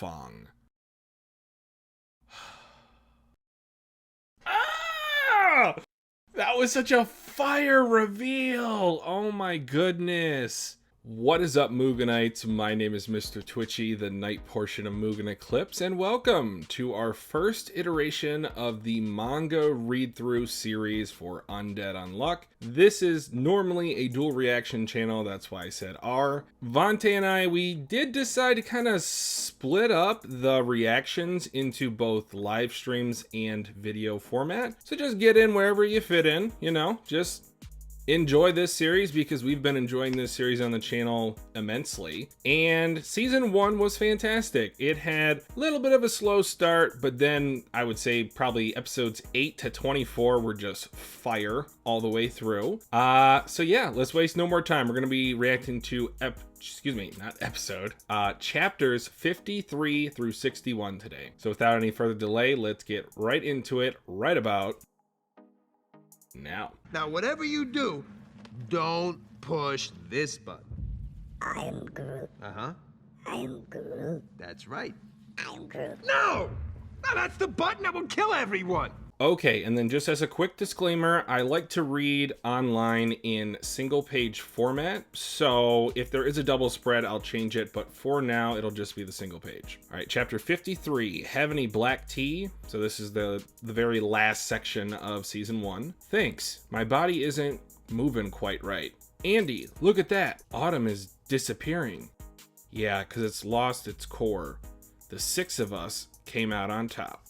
Feng. Ah! That was such a fire reveal! Oh my goodness. What is up, Mugenites? My name is Mr. Twitchy, the night portion of Mugen Eclipse, and welcome to our first iteration of the manga read-through series for Undead Unluck. This is normally a dual reaction channel, that's why I said R. Vante and I, we did decide to kind of split up the reactions into both live streams and video format. So just get in wherever you fit in, you know, just enjoy this series because we've been enjoying this series on the channel immensely. And season 1 was fantastic. It had a little bit of a slow start, but then I would say probably episodes 8 to 24 were just fire all the way through. So yeah, let's waste no more time. We're going to be reacting to chapters 53 through 61 today. So without any further delay, let's get right into it right about now. Now, whatever you do, don't push this button. I am Groot. Uh-huh. I am Groot. That's right. I am Groot. No! No, that's the button that will kill everyone! Okay, and then just as a quick disclaimer, I like to read online in single page format. So if there is a double spread, I'll change it, but for now, it'll just be the single page. All right, chapter 53, have any black tea? So this is the very last section of season 1. Thanks, my body isn't moving quite right. Andy, look at that. Autumn is disappearing. Yeah, because it's lost its core. The 6 of us came out on top.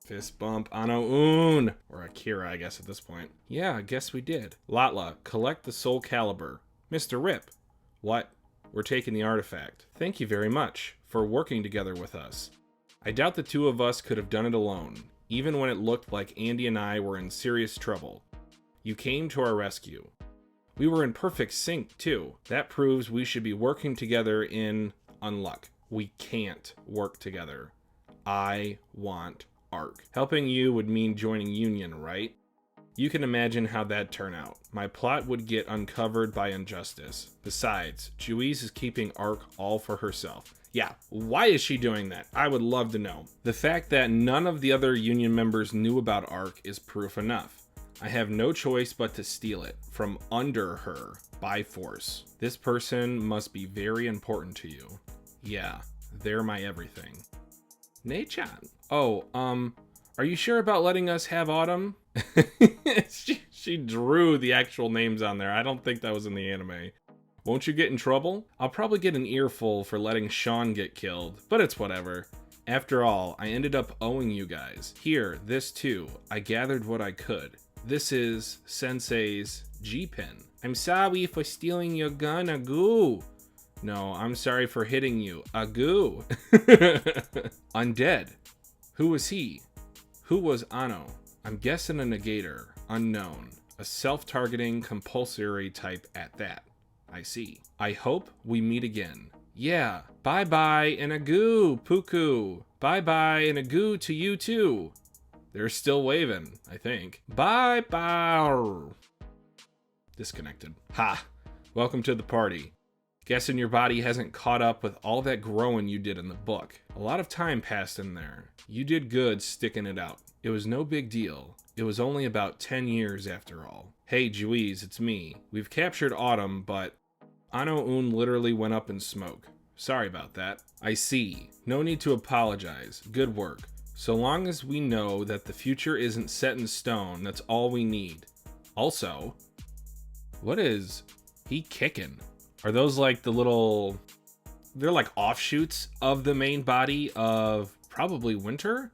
Fist bump, Ano-un! Or Akira, I guess, at this point. Yeah, I guess we did. Latla, collect the Soul Caliber. Mr. Rip. What? We're taking the artifact. Thank you very much for working together with us. I doubt the 2 of us could have done it alone, even when it looked like Andy and I were in serious trouble. You came to our rescue. We were in perfect sync, too. That proves we should be working together in Unluck. We can't work together. I want arc. Helping you would mean joining Union, right? You can imagine how that'd turn out. My plot would get uncovered by injustice. Besides, Juiz is keeping Arc all for herself. Yeah, why is she doing that? I would love to know. The fact that none of the other Union members knew about Arc is proof enough. I have no choice but to steal it from under her by force. This person must be very important to you. Yeah, they're my everything. Nei-chan. Oh, are you sure about letting us have Autumn? she drew the actual names on there. I don't think that was in the anime. Won't you get in trouble? I'll probably get an earful for letting Sean get killed, but it's whatever. After all, I ended up owing you guys. Here, this too. I gathered what I could. This is Sensei's G-Pen. I'm sorry for stealing your gun, Agoo. No, I'm sorry for hitting you. Agoo. Undead. Who was he? Who was Ano? I'm guessing a negator. Unknown. A self-targeting compulsory type at that. I see. I hope we meet again. Yeah. Bye-bye and agoo, Puku. Bye-bye and agoo to you too. They're still waving, I think. Bye-bye. Disconnected. Ha. Welcome to the party. Guessing your body hasn't caught up with all that growing you did in the book. A lot of time passed in there. You did good sticking it out. It was no big deal. It was only about 10 years after all. Hey, Juiz, it's me. We've captured Autumn, but Ano-un literally went up in smoke. Sorry about that. I see. No need to apologize. Good work. So long as we know that the future isn't set in stone, that's all we need. Also, what is he kicking? Are those like the little... They're like offshoots of the main body of probably Winter,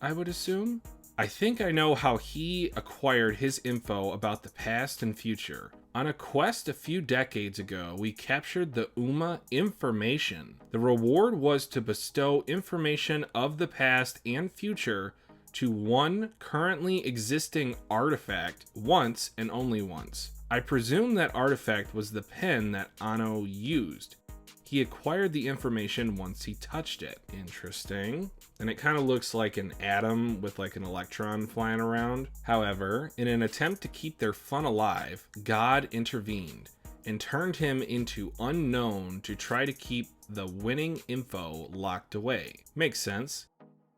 I would assume? I think I know how he acquired his info about the past and future. On a quest a few decades ago, we captured the Uma information. The reward was to bestow information of the past and future to one currently existing artifact once and only once. I presume that artifact was the pen that Ano used. He acquired the information once he touched it. Interesting. And it kind of looks like an atom with like an electron flying around. However, in an attempt to keep their fun alive, God intervened and turned him into unknown to try to keep the winning info locked away. Makes sense.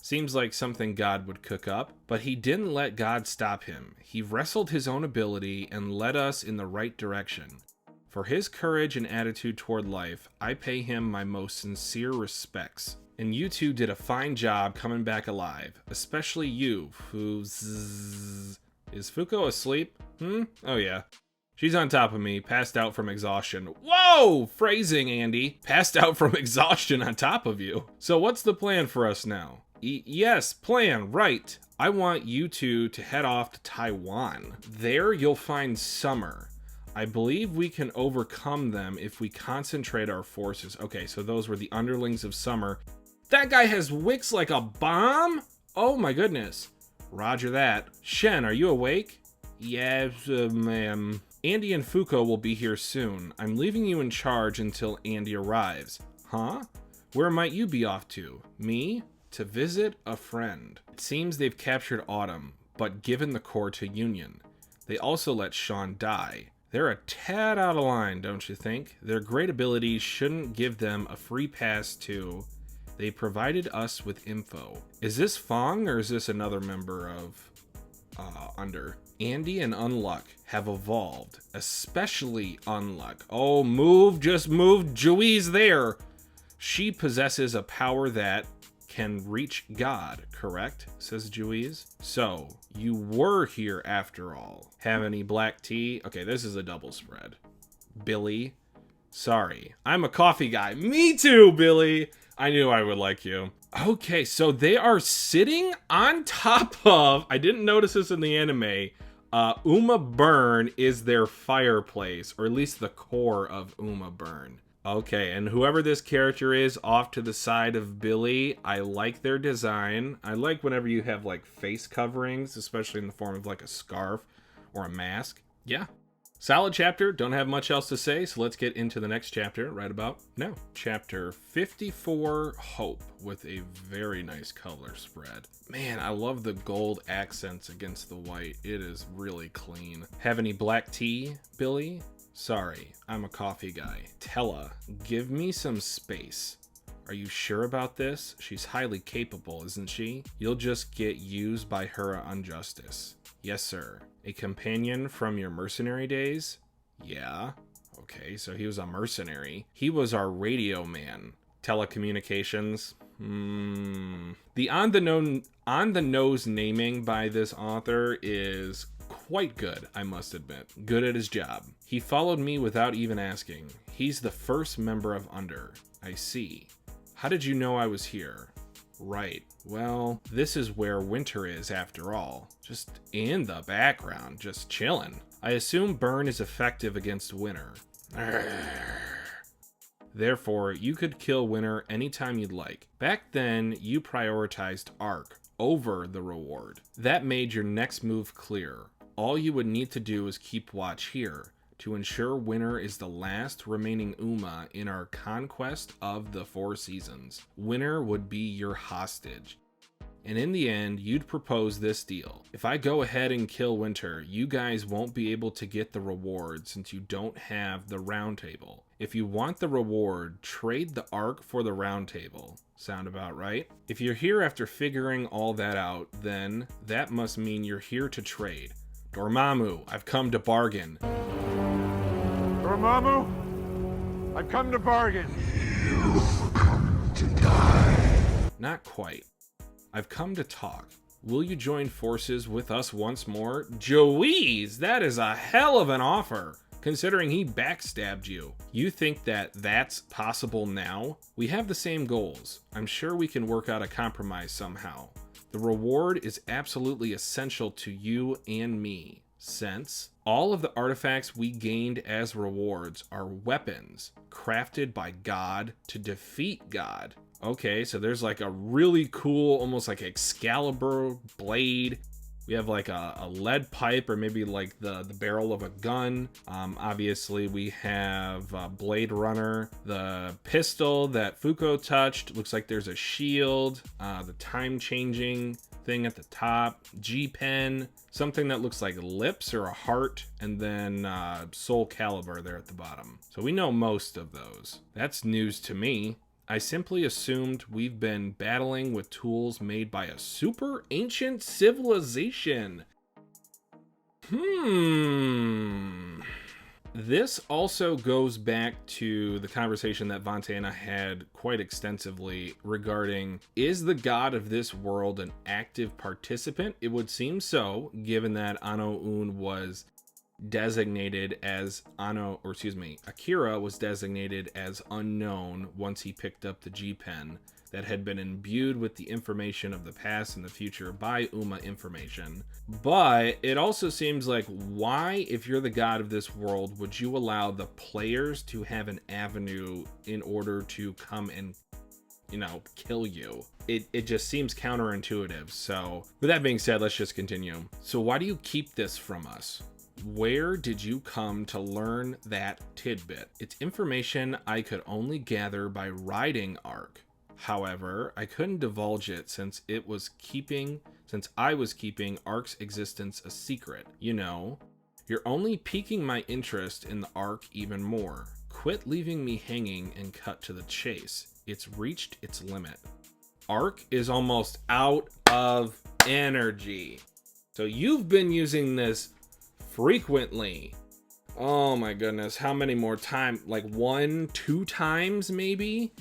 Seems like something God would cook up, but he didn't let God stop him. He wrestled his own ability and led us in the right direction. For his courage and attitude toward life, I pay him my most sincere respects. And you two did a fine job coming back alive, especially you, Is Fuko asleep? Oh yeah. She's on top of me, passed out from exhaustion. Whoa! Phrasing, Andy. Passed out from exhaustion on top of you. So what's the plan for us now? Yes, plan, right. I want you two to head off to Taiwan. There you'll find Summer. I believe we can overcome them if we concentrate our forces. Okay, so those were the underlings of Summer. That guy has wicks like a bomb? Oh my goodness. Roger that. Shen, are you awake? Yes, ma'am. Andy and Fuko will be here soon. I'm leaving you in charge until Andy arrives. Huh? Where might you be off to? Me? To visit a friend. It seems they've captured Autumn, but given the core to Union. They also let Sean die. They're a tad out of line, don't you think? Their great abilities shouldn't give them a free pass to... They provided us with info. Is this Feng or is this another member of Under? Andy and Unluck have evolved, especially Unluck. Oh, move, just move. Jui's there. She possesses a power that can reach God, correct? Says Juiz. So, you were here after all. Have any black tea? Okay, this is a double spread. Billy. Sorry, I'm a coffee guy. Me too, Billy. I knew I would like you. Okay, so they are sitting on top of... I didn't notice this in the anime. Uma Burn is their fireplace, or at least the core of Uma Burn. Okay, and whoever this character is off to the side of Billy, I like their design. I like whenever you have like face coverings, especially in the form of like a scarf or a mask. Yeah. Solid chapter, don't have much else to say, so let's get into the next chapter right about now. Chapter 54, Hope, with a very nice color spread. Man, I love the gold accents against the white. It is really clean. Have any black tea, Billy? Sorry, I'm a coffee guy. Tella, give me some space. Are you sure about this? She's highly capable, isn't she? You'll just get used by her injustice. Yes, sir. A companion from your mercenary days? Yeah. Okay, so he was a mercenary. He was our radio man. Telecommunications? The on-the-nose naming by this author is quite good, I must admit. Good at his job. He followed me without even asking. He's the first member of Under. I see. How did you know I was here? Right. Well, this is where Winter is after all. Just in the background, just chilling. I assume Burn is effective against Winter. Therefore, you could kill Winter anytime you'd like. Back then, you prioritized Arc over the reward. That made your next move clear. All you would need to do is keep watch here to ensure Winter is the last remaining Uma in our conquest of the 4 seasons. Winter would be your hostage. And in the end, you'd propose this deal. If I go ahead and kill Winter, you guys won't be able to get the reward since you don't have the round table. If you want the reward, trade the Arc for the round table. Sound about right? If you're here after figuring all that out, then that must mean you're here to trade. Dormammu, I've come to bargain. Dormammu, I've come to bargain. You've come to die. Not quite. I've come to talk. Will you join forces with us once more? Joey's, that is a hell of an offer, considering he backstabbed you. You think that that's possible now? We have the same goals. I'm sure we can work out a compromise somehow. The reward is absolutely essential to you and me. Since all of the artifacts we gained as rewards are weapons crafted by God to defeat God. Okay, so there's like a really cool, almost like Excalibur blade. We have like a lead pipe, or maybe like the barrel of a gun. Obviously, we have Blade Runner, the pistol that Fuko touched. Looks like there's a shield, the time-changing thing at the top, G pen, something that looks like lips or a heart, and then Soul Calibur there at the bottom. So we know most of those. That's news to me. I simply assumed we've been battling with tools made by a super ancient civilization. This also goes back to the conversation that Vantana had quite extensively regarding, is the god of this world an active participant? It would seem so, given that Ano-un was designated as Akira was designated as unknown once he picked up the G-Pen that had been imbued with the information of the past and the future by Uma information. But it also seems like, why, if you're the god of this world, would you allow the players to have an avenue in order to come and, you know, kill you? It just seems counterintuitive. So with that being said, let's just continue. So why do you keep this from us? Where did you come to learn that tidbit? It's information I could only gather by riding Ark. However, I couldn't divulge it since I was keeping Ark's existence a secret. You know, you're only piquing my interest in the Ark even more. Quit leaving me hanging and cut to the chase. It's reached its limit. Ark is almost out of energy. So you've been using this frequently. Oh my goodness, how many more times? Like 1-2 times maybe?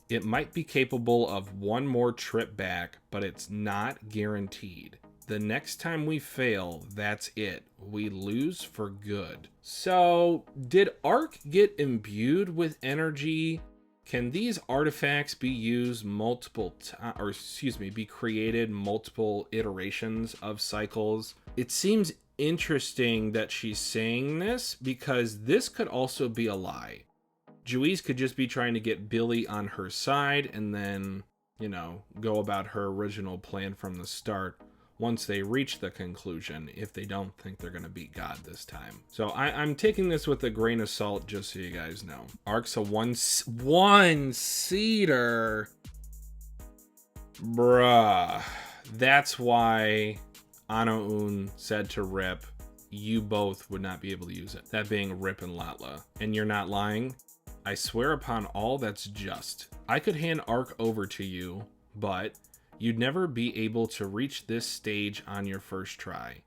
It might be capable of one more trip back, but it's not guaranteed. The next time we fail, that's it. We lose for good. So, did Ark get imbued with energy? Can these artifacts be used be created multiple iterations of cycles? It seems interesting that she's saying this because this could also be a lie. Juiz could just be trying to get Billy on her side and then, you know, go about her original plan from the start once they reach the conclusion, if they don't think they're going to beat God this time. So I'm taking this with a grain of salt, just so you guys know. Ark's a one-seater. Bruh. That's why Ano-un said to Rip, you both would not be able to use it. That being Rip and Latla. And you're not lying? I swear upon all that's just. I could hand Ark over to you, but you'd never be able to reach this stage on your first try.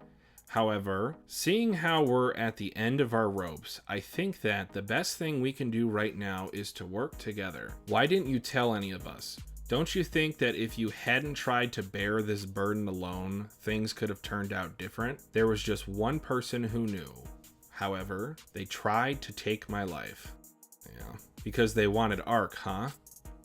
However, seeing how we're at the end of our ropes, I think that the best thing we can do right now is to work together. Why didn't you tell any of us? Don't you think that if you hadn't tried to bear this burden alone, things could have turned out different? There was just one person who knew. However, they tried to take my life. Yeah, because they wanted Ark, huh?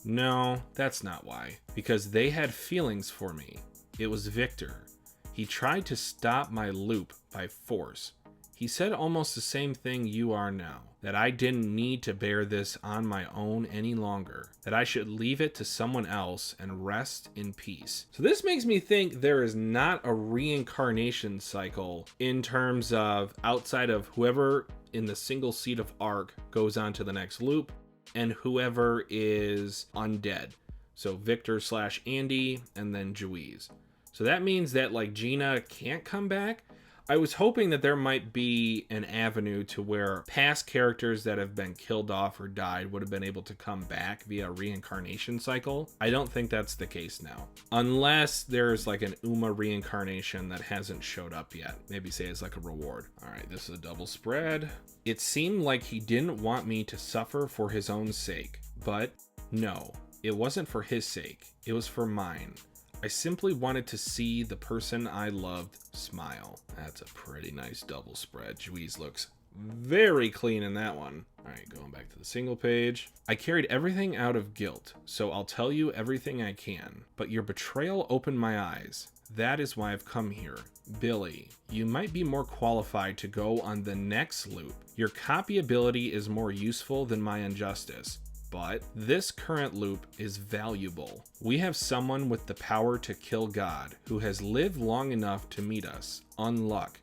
No, that's not why. Because they had feelings for me. It was Victor. He tried to stop my loop by force. He said almost the same thing you are now. That I didn't need to bear this on my own any longer. That I should leave it to someone else and rest in peace. So this makes me think there is not a reincarnation cycle in terms of outside of whoever in the single seat of Ark goes on to the next loop and whoever is undead. So Victor / Andy and then Juiz. So that means that like Gina can't come back. I was hoping that there might be an avenue to where past characters that have been killed off or died would have been able to come back via a reincarnation cycle. I don't think that's the case now. Unless there's like an Uma reincarnation that hasn't showed up yet. Maybe say it's like a reward. All right, this is a double spread. It seemed like he didn't want me to suffer for his own sake. But no, it wasn't for his sake. It was for mine. I simply wanted to see the person I loved smile. That's a pretty nice double spread. Juiz looks very clean in that one. All right, going back to the single page. I carried everything out of guilt, so I'll tell you everything I can. But your betrayal opened my eyes. That is why I've come here. Billy, you might be more qualified to go on the next loop. Your copy ability is more useful than my injustice. But this current loop is valuable. We have someone with the power to kill God who has lived long enough to meet us. Unluck.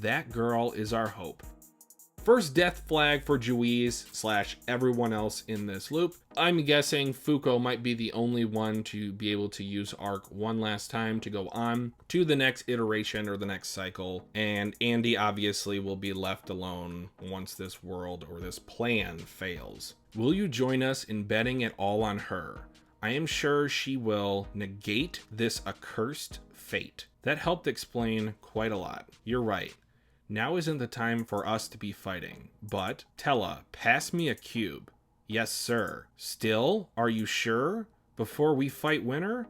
That girl is our hope. first death flag for Juiz / everyone else in this loop. I'm guessing Fuko might be the only one to be able to use Arc one last time to go on to the next iteration or the next cycle. And Andy obviously will be left alone once this world or this plan fails. Will you join us in betting it all on her? I am sure she will negate this accursed fate. That helped explain quite a lot. You're right. Now isn't the time for us to be fighting. But, Tella, pass me a cube. Yes, sir. Still? Are you sure? Before we fight winner?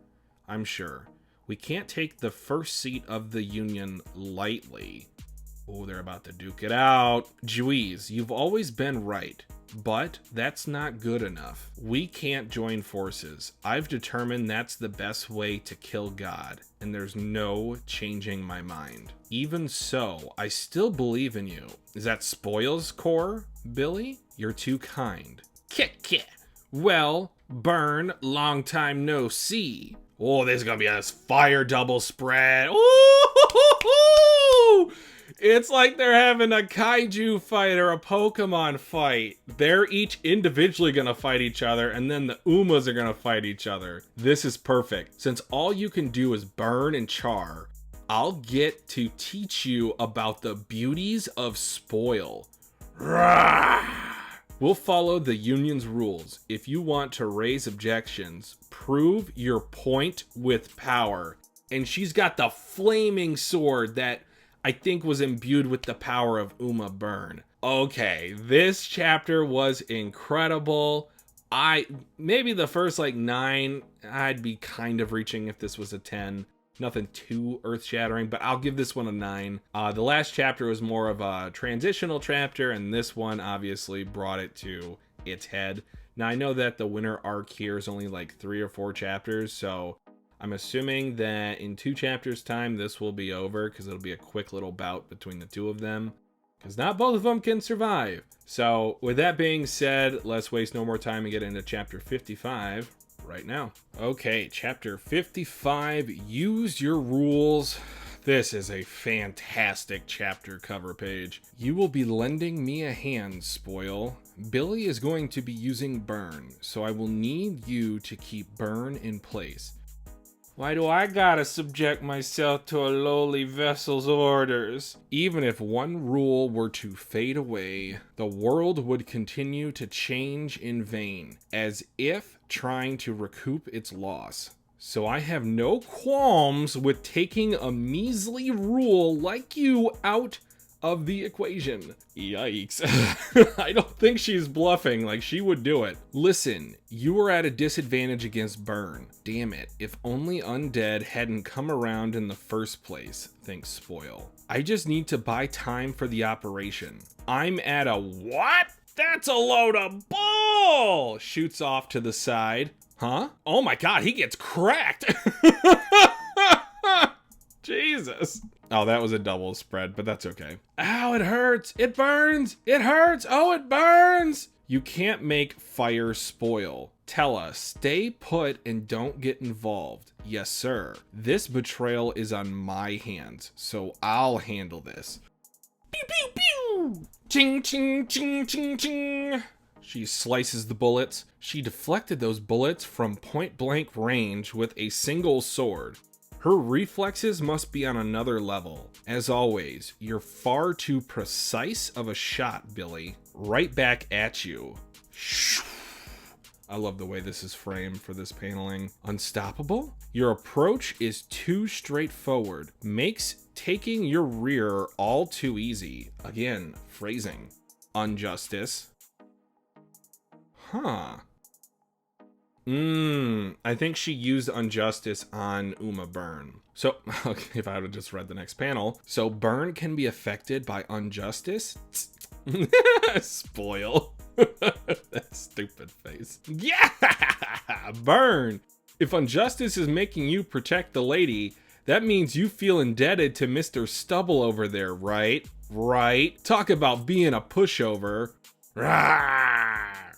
I'm sure. We can't take the first seat of the Union lightly. Oh, they're about to duke it out. Juiz, you've always been right. But that's not good enough. We can't join forces. I've determined that's the best way to kill God, and there's no changing my mind. Even so, I still believe in you. Is that Spoil's core, Billy? You're too kind. Kick. Well, Burn, long time no see. Oh, this is gonna be a fire double spread. Ooh! It's like they're having a kaiju fight or a Pokemon fight. They're each individually gonna fight each other, and then the Umas are gonna fight each other. This is perfect. Since all you can do is burn and char, I'll get to teach you about the beauties of spoil. Rah! We'll follow the Union's rules. If you want to raise objections, prove your point with power. And she's got the flaming sword that I think was imbued with the power of Uma Burn. Okay, this chapter was incredible. Maybe the first like 9, I'd be kind of reaching if this was a 10. Nothing too earth-shattering, but I'll give this one a 9. The last chapter was more of a transitional chapter, and this one obviously brought it to its head. Now, I know that the winter arc here is only like 3 or 4 chapters, so I'm assuming that in 2 chapters' time, this will be over, because it'll be a quick little bout between the two of them, because not both of them can survive. So, with that being said, let's waste no more time and get into chapter 55 right now. Okay, chapter 55, use your rules. This is a fantastic chapter cover page. You will be lending me a hand, Spoil. Billy is going to be using Burn, so I will need you to keep Burn in place. Why do I gotta subject myself to a lowly vessel's orders? Even if one rule were to fade away, the world would continue to change in vain, as if trying to recoup its loss. So I have no qualms with taking a measly rule like you out of the equation. Yikes. I don't think she's bluffing, like she would do it. Listen, you were at a disadvantage against Burn. Damn it, if only Undead hadn't come around in the first place, thinks Spoil. I just need to buy time for the operation. I'm at a what? That's a load of bull! Shoots off to the side. Huh? Oh my god, he gets cracked! Jesus. Oh, that was a double spread, but that's okay. Ow, it hurts. It burns. It hurts. Oh, it burns. You can't make fire spoil. Tella, stay put and don't get involved. Yes, sir. This betrayal is on my hands, so I'll handle this. Pew, pew, pew. Ching, ching, ching, ching, ching. She slices the bullets. She deflected those bullets from point blank range with a single sword. Her reflexes must be on another level. As always, you're far too precise of a shot, Billy. Right back at you. I love the way this is framed for this paneling. Unstoppable? Your approach is too straightforward. Makes taking your rear all too easy. Again, phrasing. Injustice. Huh. I think she used Injustice on Uma Burn. So, okay, if I would have just read the next panel. So, Burn can be affected by Injustice? Spoil. That stupid face. Yeah! Burn! If Injustice is making you protect the lady, that means you feel indebted to Mr. Stubble over there, right? Right? Talk about being a pushover. Rawr!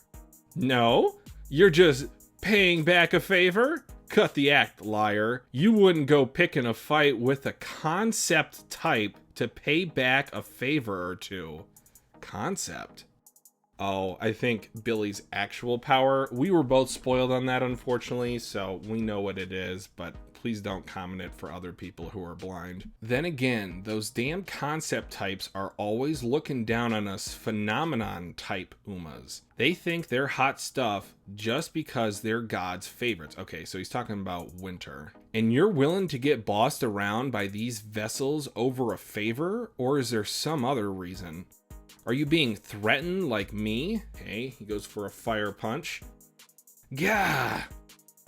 No, you're just paying back a favor? Cut the act, liar. You wouldn't go picking a fight with a concept type to pay back a favor or two. concept. Oh, I think Billy's actual power. We were both spoiled on that, unfortunately, so we know what it is, but please don't comment it for other people who are blind. Then again, those damn concept types are always looking down on us phenomenon type Umas. They think they're hot stuff just because they're God's favorites. Okay, so he's talking about winter. And you're willing to get bossed around by these vessels over a favor, or is there some other reason? Are you being threatened like me? Okay, he goes for a fire punch. Gah!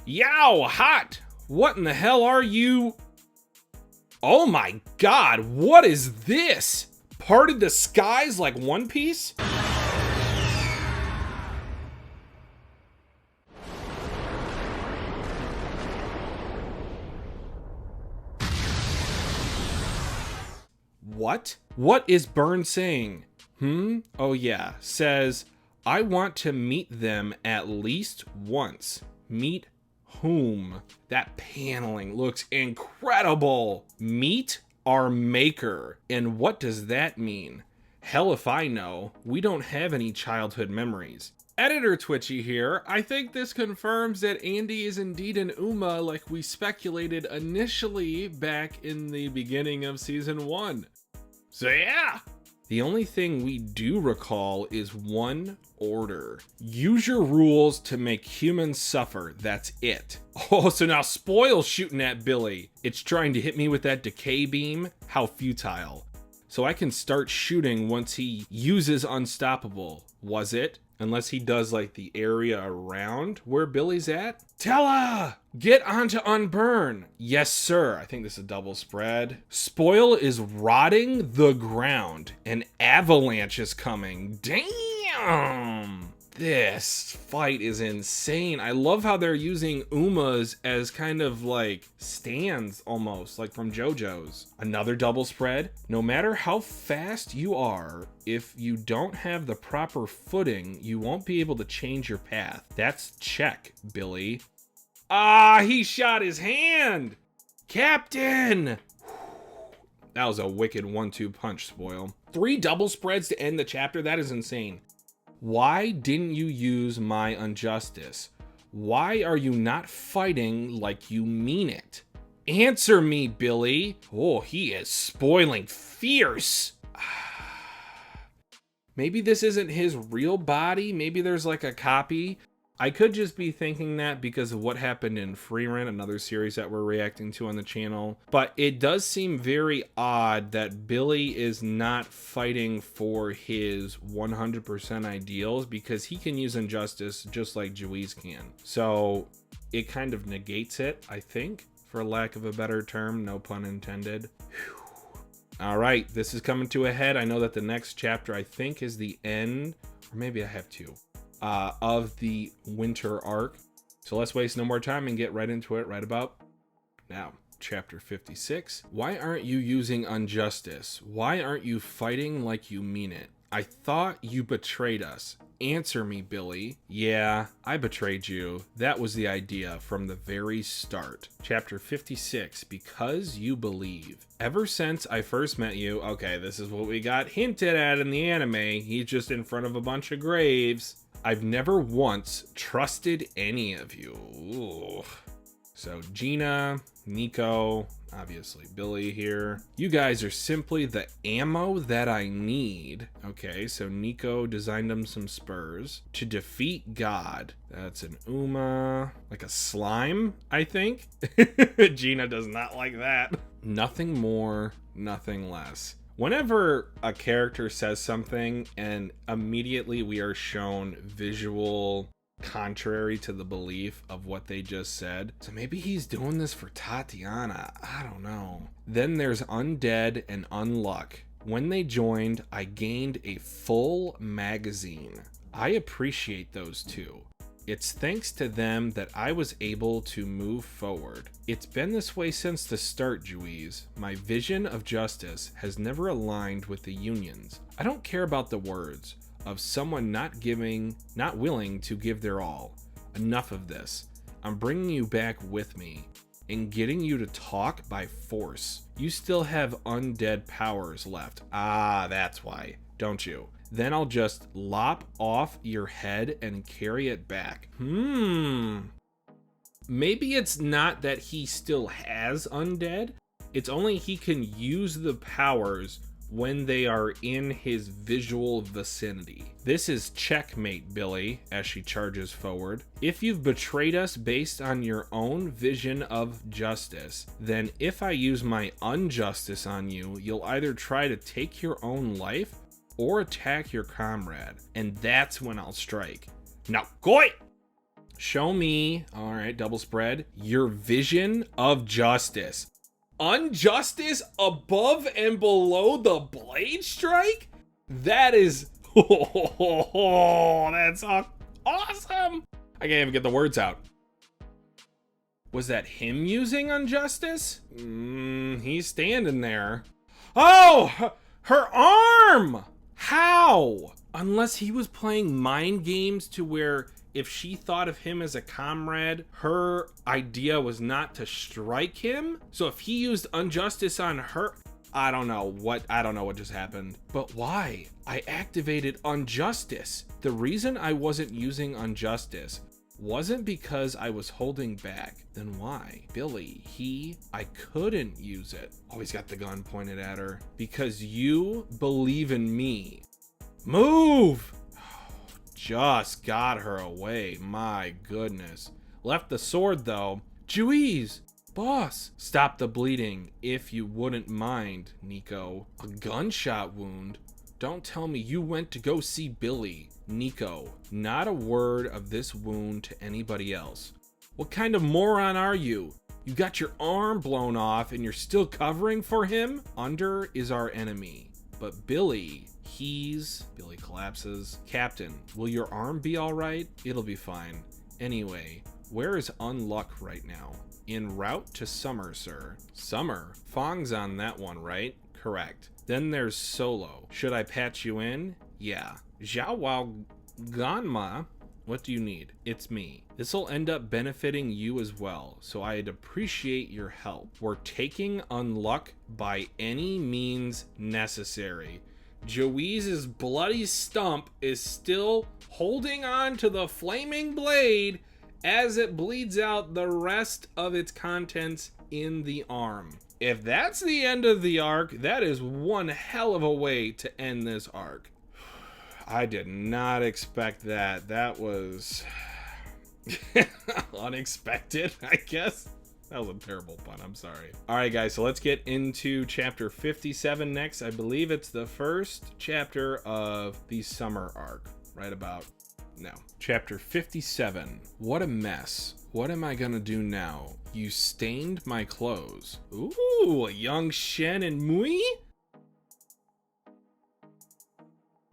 Yow, hot! What in the hell are you? Oh my god, what is this? Parted the skies like One Piece? What? What is Burn saying? Oh yeah, says, I want to meet them at least once. Meet whom? That paneling looks incredible. Meet our maker. And what does that mean? Hell if I know. We don't have any childhood memories. Editor Twitchy here. I think this confirms that Andy is indeed an Uma like we speculated initially back in the beginning of season 1. So yeah. The only thing we do recall is one order. Use your rules to make humans suffer. That's it. Oh, so now Spoil's shooting at Billy. It's trying to hit me with that decay beam. How futile. So I can start shooting once he uses Unstoppable. Was it? Unless he does like the area around where Billy's at. Tella! Get onto Unburn. Yes, sir. I think this is a double spread. Spoil is rotting the ground. An avalanche is coming. Damn! This fight is insane. I love how they're using Umas as kind of like stands almost, like from JoJo's. Another double spread. No matter how fast you are, if you don't have the proper footing, you won't be able to change your path. That's check, Billy. Ah, he shot his hand! Captain! That was a wicked 1-2 punch, Spoil. 3 double spreads to end the chapter? That is insane. Why didn't you use my injustice? Why are you not fighting like you mean it? Answer me, Billy. Oh, he is spoiling fierce. Maybe this isn't his real body. Maybe there's like a copy. I could just be thinking that because of what happened in Free Rent, another series that we're reacting to on the channel. But it does seem very odd that Billy is not fighting for his 100% ideals because he can use injustice just like Juiz can. So it kind of negates it, I think, for lack of a better term, no pun intended. Whew. All right, this is coming to a head. I know that the next chapter, I think, is the end, or maybe I have 2. Of the winter arc. So let's waste no more time and get right into it right about now. Chapter 56. Why aren't you using injustice? Why aren't you fighting like you mean it? I thought you betrayed us. Answer me, Billy. Yeah, I betrayed you. That was the idea from the very start. Chapter 56. Because you believe. Ever since I first met you, okay, this is what we got hinted at in the anime. He's just in front of a bunch of graves. I've never once trusted any of you. Ooh. So Gina, Nico, obviously Billy here. You guys are simply the ammo that I need. Okay, so Nico designed him some spurs to defeat God. That's an Uma, like a slime, I think. Gina does not like that. Nothing more, nothing less. Whenever a character says something and immediately we are shown visual contrary to the belief of what they just said. So maybe he's doing this for Tatiana. I don't know. Then there's Undead and Unluck. When they joined, I gained a full magazine. I appreciate those two. It's thanks to them that I was able to move forward. It's been this way since the start, Juiz. My vision of justice has never aligned with the unions. I don't care about the words of someone not willing to give their all. Enough of this. I'm bringing you back with me and getting you to talk by force. You still have undead powers left. Ah, that's why, don't you? then I'll just lop off your head and carry it back. Maybe it's not that he still has undead. It's only he can use the powers when they are in his visual vicinity. This is checkmate, Billy, as she charges forward. If you've betrayed us based on your own vision of justice, then if I use my injustice on you, you'll either try to take your own life or attack your comrade, and that's when I'll strike. Now, Koi! Show me, all right, double spread, your vision of justice. Injustice above and below the blade strike? That is, that's awesome. I can't even get the words out. Was that him using injustice? He's standing there. Oh, her arm. How? Unless he was playing mind games to where if she thought of him as a comrade, her idea was not to strike him. So if he used injustice on her, I don't know what just happened. But why? I activated injustice. The reason I wasn't using injustice wasn't because I was holding back. Then why? Billy, I couldn't use it. Oh, he's got the gun pointed at her. Because you believe in me. Move! Just got her away. My goodness. Left the sword though. Jeez, boss, stop the bleeding if you wouldn't mind, Nico. A gunshot wound? Don't tell me you went to go see Billy. Nico, not a word of this wound to anybody else. What kind of moron are you? You got your arm blown off and you're still covering for him? Under is our enemy. But Billy collapses. Captain, will your arm be all right? It'll be fine. Anyway, where is Unluck right now? En route to Summer, sir. Summer? Feng's on that one, right? Correct. Then there's Solo. Should I patch you in? Yeah. Zhao Ganma, what do you need? It's me. This'll end up benefiting you as well, so I'd appreciate your help. We're taking Unluck by any means necessary. Joey's bloody stump is still holding on to the flaming blade as it bleeds out the rest of its contents in the arm. If that's the end of the arc, that is one hell of a way to end this arc. I did not expect that. That was unexpected, I guess. That was a terrible pun, I'm sorry. All right, guys, so let's get into chapter 57 next. I believe it's the first chapter of the summer arc, right about now. Chapter 57. What a mess. What am I gonna do now? You stained my clothes. Ooh, a young Shen and Mui?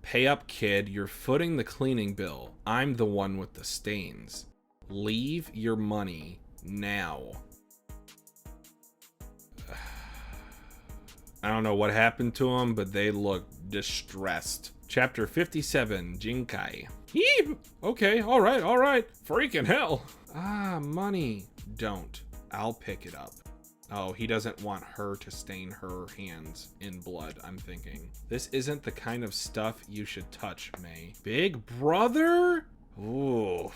Pay up, kid. You're footing the cleaning bill. I'm the one with the stains. Leave your money now. I don't know what happened to them, but they look distressed. Chapter 57, Jinkai. Yee! Okay, all right. Freaking hell. Ah, money. Don't. I'll pick it up. Oh, he doesn't want her to stain her hands in blood, I'm thinking. This isn't the kind of stuff you should touch, May. Big brother? Ooh.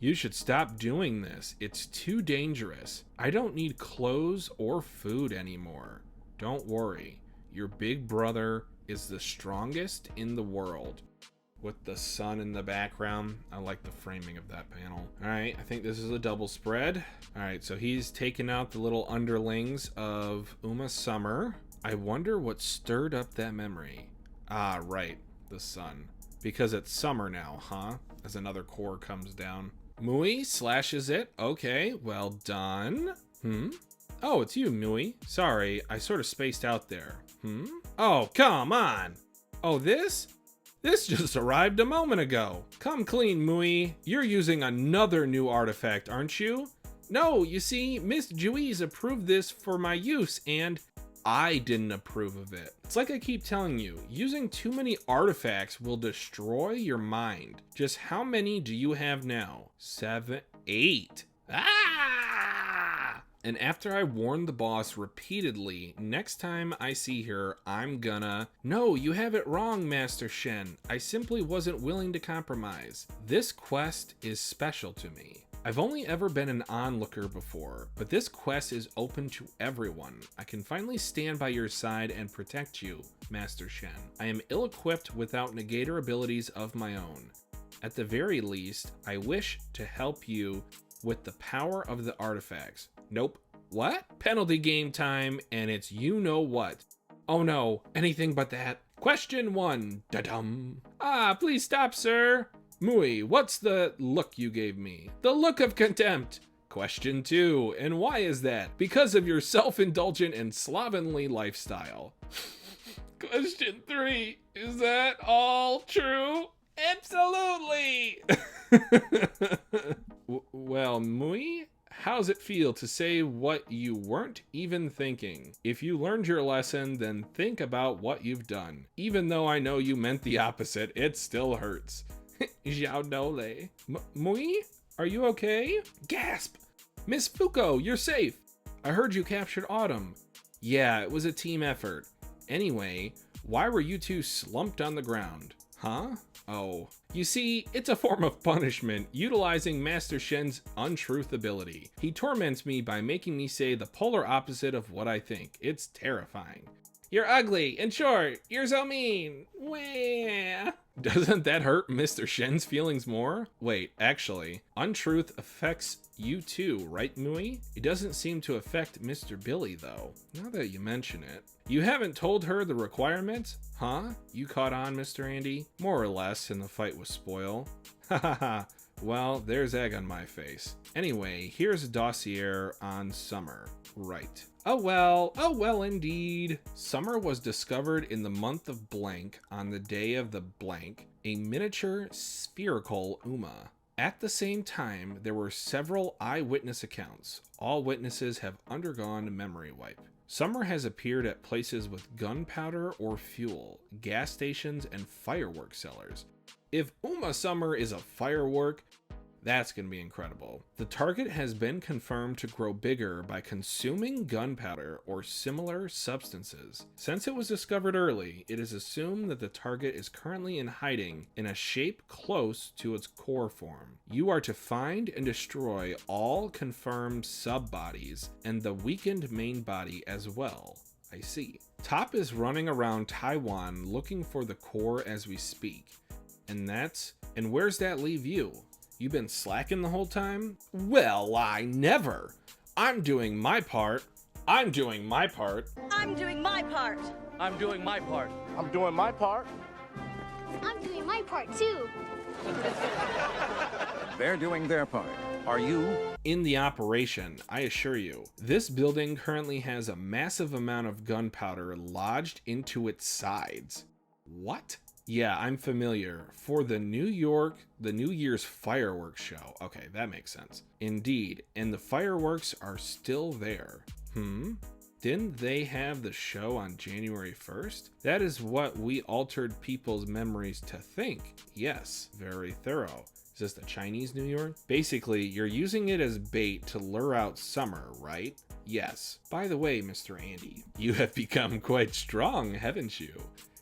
You should stop doing this. It's too dangerous. I don't need clothes or food anymore. Don't worry. Your big brother is the strongest in the world. With the sun in the background. I like the framing of that panel. All right, I think this is a double spread. All right, so he's taken out the little underlings of Uma Summer. I wonder what stirred up that memory. Ah, right, the sun. Because it's summer now, huh? As another core comes down. Mui slashes it. Okay, well done. Oh, it's you, Mui. Sorry, I sort of spaced out there. Oh, come on. Oh, this? This just arrived a moment ago. Come clean, Mui. You're using another new artifact, aren't you? No, you see, Miss Juiz approved this for my use, and I didn't approve of it. It's like I keep telling you, using too many artifacts will destroy your mind. Just how many do you have now? 7, 8. Ah! And after I warned the boss repeatedly, next time I see her, I'm gonna... No, you have it wrong, Master Shen. I simply wasn't willing to compromise. This quest is special to me. I've only ever been an onlooker before, but this quest is open to everyone. I can finally stand by your side and protect you, Master Shen. I am ill-equipped without negator abilities of my own. At the very least, I wish to help you with the power of the artifacts. Nope. What? Penalty game time, and it's you-know-what. Oh no, anything but that. Question 1. Da-dum. Ah, please stop, sir. Mui, what's the look you gave me? The look of contempt. Question 2, and why is that? Because of your self-indulgent and slovenly lifestyle. Question 3, is that all true? Absolutely! Well, Mui, how's it feel to say what you weren't even thinking? If you learned your lesson, then think about what you've done. Even though I know you meant the opposite, it still hurts. Xiao Dole. Mui? Are you okay? Gasp! Miss Fuko, you're safe! I heard you captured Autumn. Yeah, it was a team effort. Anyway, why were you two slumped on the ground? Huh? Oh. You see, it's a form of punishment, utilizing Master Shen's untruth ability. He torments me by making me say the polar opposite of what I think. It's terrifying. You're ugly and short. You're so mean. Wah. Doesn't that hurt Mr. Shen's feelings more? Wait, actually, untruth affects you too, right, Mui? It doesn't seem to affect Mr. Billy, though. Now that you mention it. You haven't told her the requirements? Huh? You caught on, Mr. Andy? More or less in the fight with Spoil. Hahaha. Well, there's egg on my face. Anyway, here's a dossier on Summer. Right. Oh well indeed. Summer was discovered in the month of blank on the day of the blank, a miniature spherical Uma. At the same time, there were several eyewitness accounts. All witnesses have undergone memory wipe. Summer has appeared at places with gunpowder or fuel, gas stations, and firework sellers. If Uma Summer is a firework, that's going to be incredible. The target has been confirmed to grow bigger by consuming gunpowder or similar substances. Since it was discovered early, it is assumed that the target is currently in hiding in a shape close to its core form. You are to find and destroy all confirmed sub-bodies and the weakened main body as well. I see. Top is running around Taiwan looking for the core as we speak. And where's that leave you? You been slacking the whole time? Well, I never. I'm doing my part. I'm doing my part. I'm doing my part. I'm doing my part. I'm doing my part. I'm doing my part too. They're doing their part. Are you? In the operation, I assure you. This building currently has a massive amount of gunpowder lodged into its sides. What? Yeah, I'm familiar. For the New Year's fireworks show. Okay, that makes sense. Indeed, and the fireworks are still there. Didn't they have the show on January 1st? That is what we altered people's memories to think. Yes, very thorough. Is this the Chinese New Year? Basically, you're using it as bait to lure out Summer, right? Yes. By the way, Mr. Andy, you have become quite strong, haven't you?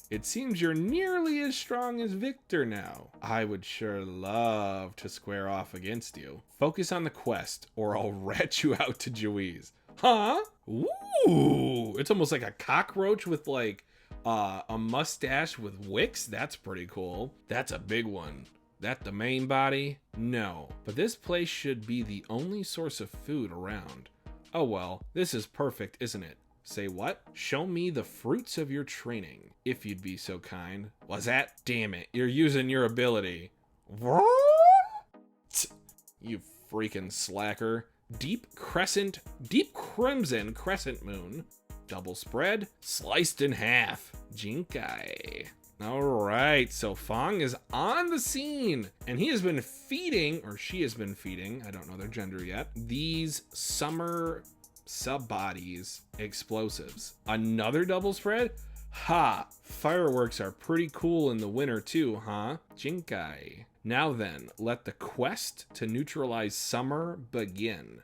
It seems you're nearly as strong as Victor now. I would sure love to square off against you. Focus on the quest, or I'll rat you out to Juiz. Huh? Ooh, it's almost like a cockroach with like a mustache with wicks. That's pretty cool. That's a big one. That the main body? No, but this place should be the only source of food around. Oh well, this is perfect, isn't it? Say what? Show me the fruits of your training, if you'd be so kind. Was that? Damn it, you're using your ability. You freaking slacker. Deep crimson crescent moon. Double spread, sliced in half. Jinkai. Alright, so Feng is on the scene, and he has been feeding, or she has been feeding, I don't know their gender yet, these summer sub-bodies explosives. Another double spread? Ha! Fireworks are pretty cool in the winter too, huh? Jinkai. Now then, let the quest to neutralize Summer begin.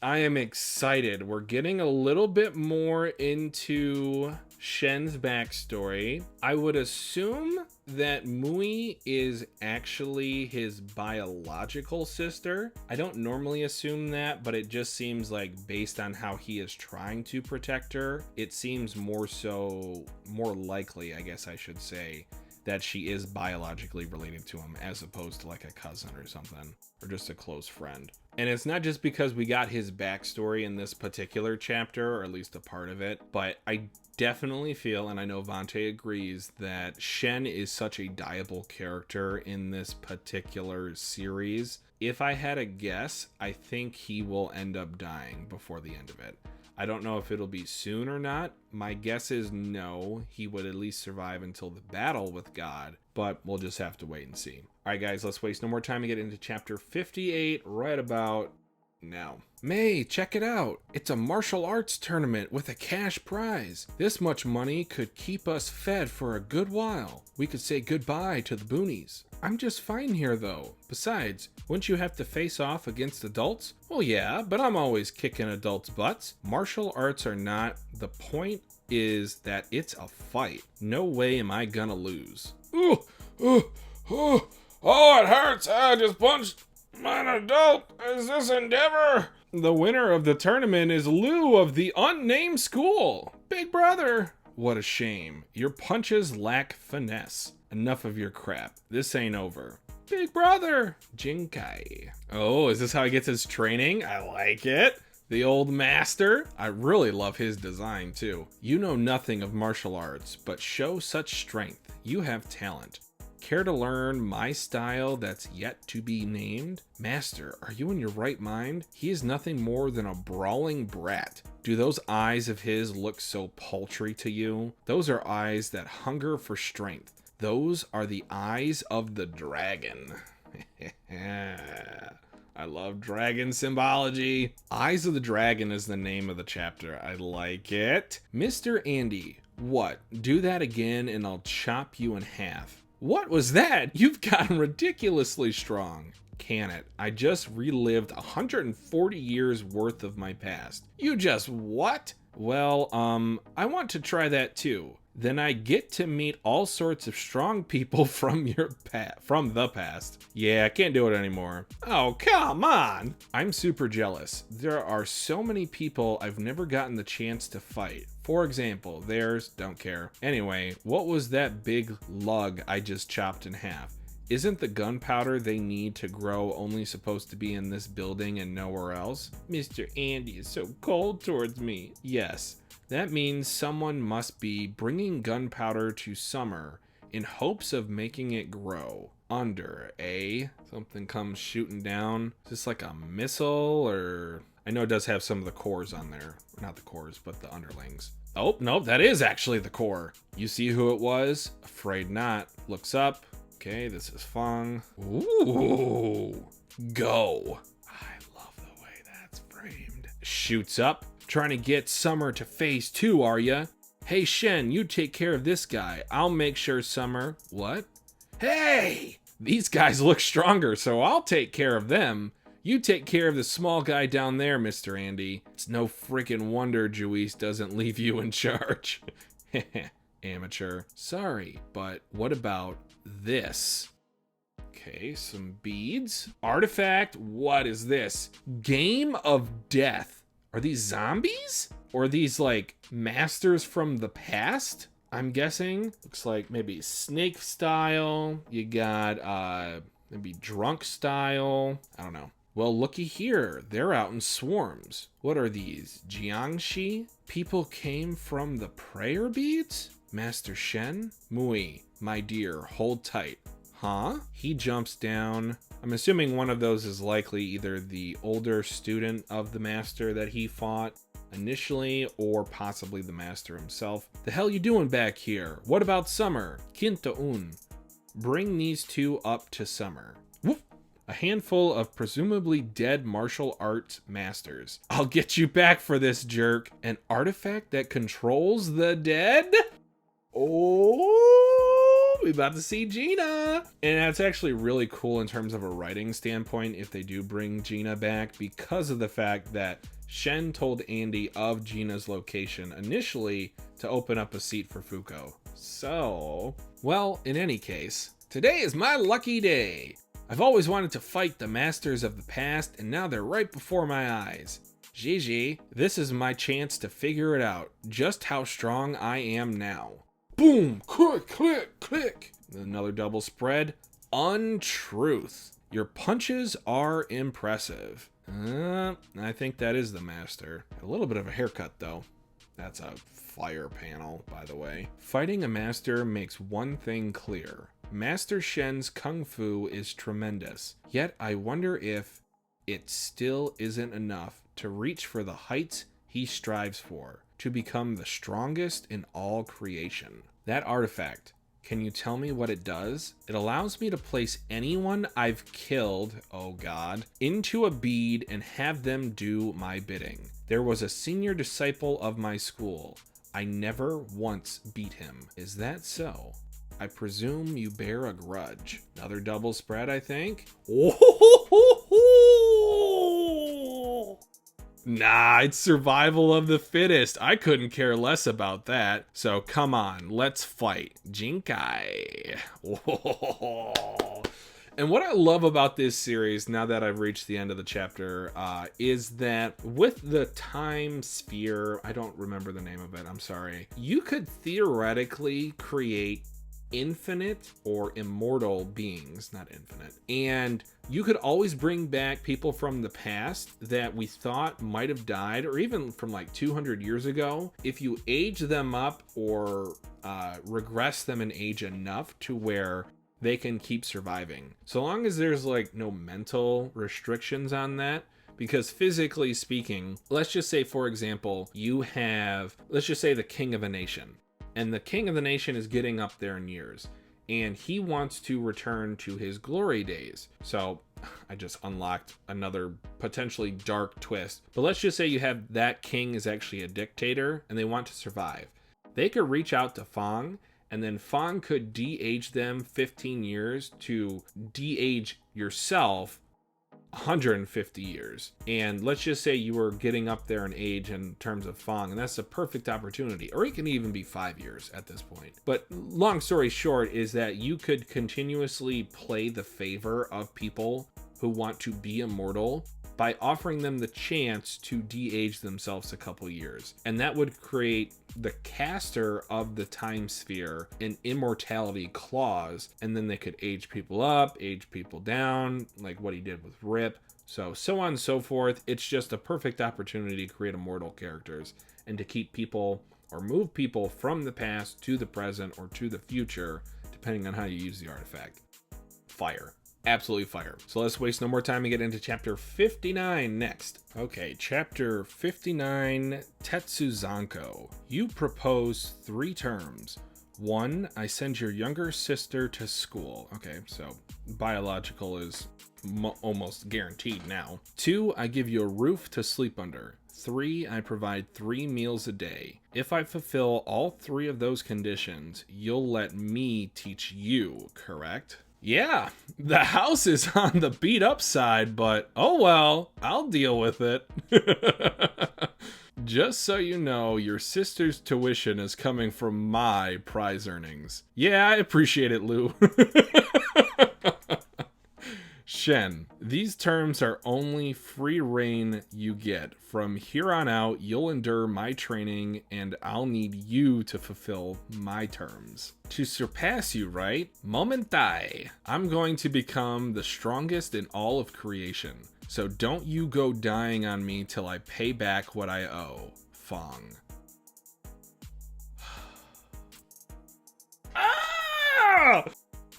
I am excited. We're getting a little bit more into Shen's backstory. I would assume that Mui is actually his biological sister. I don't normally assume that, but it just seems like based on how he is trying to protect her, it seems more likely, I guess I should say, that she is biologically related to him as opposed to like a cousin or something, or just a close friend. And it's not just because we got his backstory in this particular chapter, or at least a part of it, but I definitely feel, and I know Vante agrees, that Shen is such a dieable character in this particular series. If I had a guess, I think he will end up dying before the end of it. I don't know if it'll be soon or not. My guess is no, he would at least survive until the battle with God, but we'll just have to wait and see. All right, guys, let's waste no more time and get into chapter 58 right about now. May, check it out. It's a martial arts tournament with a cash prize. This much money could keep us fed for a good while. We could say goodbye to the boonies. I'm just fine here though. Besides, wouldn't you have to face off against adults? Well, yeah, but I'm always kicking adults' butts. Martial arts are not. The point is that it's a fight. No way am I gonna lose. Oh, it hurts. I just punched an adult. Is this Endeavor? The winner of the tournament is Lou of the unnamed school. Big brother. What a shame. Your punches lack finesse. Enough of your crap. This ain't over. Big brother. Jinkai. Oh, is this how he gets his training? I like it. The old master. I really love his design too. You know nothing of martial arts, but show such strength. You have talent. Care to learn my style that's yet to be named? Master, are you in your right mind? He is nothing more than a brawling brat. Do those eyes of his look so paltry to you? Those are eyes that hunger for strength. Those are the eyes of the dragon. I love dragon symbology. Eyes of the Dragon is the name of the chapter. I like it. Mr. Andy, what? Do that again and I'll chop you in half. What was that? You've gotten ridiculously strong. Can it? I just relived 140 years worth of my past. You just what? Well, I want to try that too. Then I get to meet all sorts of strong people from the past. Yeah, I can't do it anymore. Oh, come on. I'm super jealous. There are so many people I've never gotten the chance to fight. For example, don't care. Anyway, what was that big lug I just chopped in half? Isn't the gunpowder they need to grow only supposed to be in this building and nowhere else? Mr. Andy is so cold towards me. Yes. That means someone must be bringing gunpowder to Summer in hopes of making it grow. Under, eh? Something comes shooting down. Is this like a missile or... I know it does have some of the cores on there. Not the cores, but the underlings. Oh, no, that is actually the core. You see who it was? Afraid not. Looks up. Okay, this is Feng. Ooh. Go. I love the way that's framed. Shoots up. Trying to get Summer to phase 2, are ya? Hey, Shen, you take care of this guy. I'll make sure Summer... What? Hey! These guys look stronger, so I'll take care of them. You take care of the small guy down there, Mr. Andy. It's no freaking wonder Juice doesn't leave you in charge. Amateur. Sorry, but what about this? Okay, some beads. Artifact, what is this? Game of Death. Are these zombies? Or are these like masters from the past? I'm guessing. Looks like maybe snake style. You got maybe drunk style. I don't know. Well, looky here. They're out in swarms. What are these? Jiangshi? People came from the prayer beads? Master Shen? Mui, my dear, hold tight. Huh? He jumps down. I'm assuming one of those is likely either the older student of the master that he fought initially, or possibly the master himself. The hell you doing back here? What about Summer? Kinto-un. Bring these two up to Summer. Whoop. A handful of presumably dead martial arts masters. I'll get you back for this, jerk. An artifact that controls the dead? Oh, we about to see Gina. And that's actually really cool in terms of a writing standpoint if they do bring Gina back, because of the fact that Shen told Andy of Gina's location initially to open up a seat for Fuko. So, well, in any case, today is my lucky day. I've always wanted to fight the masters of the past, and now they're right before my eyes. GG, this is my chance to figure it out, just how strong I am now. Boom, click, click, click. Another double spread. Untruth. Your punches are impressive. I think that is the master. A little bit of a haircut though. That's a fire panel, by the way. Fighting a master makes one thing clear. Master Shen's kung fu is tremendous, yet I wonder if it still isn't enough to reach for the heights he strives for, to become the strongest in all creation. That artifact, can you tell me what it does? It allows me to place anyone I've killed, oh god, into a bead and have them do my bidding. There was a senior disciple of my school. I never once beat him. Is that so? I presume you bear a grudge. Another double spread, I think. Nah, it's survival of the fittest. I couldn't care less about that. So come on, let's fight. Jinkai. And what I love about this series, now that I've reached the end of the chapter, is that with the time sphere, I don't remember the name of it, I'm sorry, you could theoretically create infinite or immortal beings, not infinite, and you could always bring back people from the past that we thought might have died, or even from like 200 years ago. If you age them up or regress them in age enough to where they can keep surviving, so long as there's like no mental restrictions on that. Because physically speaking, let's just say, for example, you have, let's just say, the king of a nation. And the king of the nation is getting up there in years, and he wants to return to his glory days. So I just unlocked another potentially dark twist. But let's just say you have that king is actually a dictator and they want to survive. They could reach out to Feng, and then Feng could de-age them 15 years to de-age yourself 150 years. And let's just say you were getting up there in age in terms of Feng, and that's a perfect opportunity. Or it can even be 5 years at this point. But long story short is that you could continuously play the favor of people who want to be immortal by offering them the chance to de-age themselves a couple years. And that would create the caster of the time sphere an immortality clause, and then they could age people up, age people down, like what he did with Rip. So on and so forth. It's just a perfect opportunity to create immortal characters and to keep people or move people from the past to the present or to the future, depending on how you use the artifact. Fire. Absolutely fire. So let's waste no more time and get into chapter 59 next. Okay, chapter 59, Tetsuzanko. You propose 3 terms. 1, I send your younger sister to school. Okay, so biological is almost guaranteed now. 2, I give you a roof to sleep under. 3, I provide 3 meals a day. If I fulfill all 3 of those conditions, you'll let me teach you, correct? Yeah, the house is on the beat up side, but oh well, I'll deal with it. Just so you know, your sister's tuition is coming from my prize earnings. Yeah, I appreciate it, Lou. Shen, these terms are only free reign you get. From here on out, you'll endure my training, and I'll need you to fulfill my terms. To surpass you, right? Momentai. I'm going to become the strongest in all of creation. So don't you go dying on me till I pay back what I owe. Feng. Ah!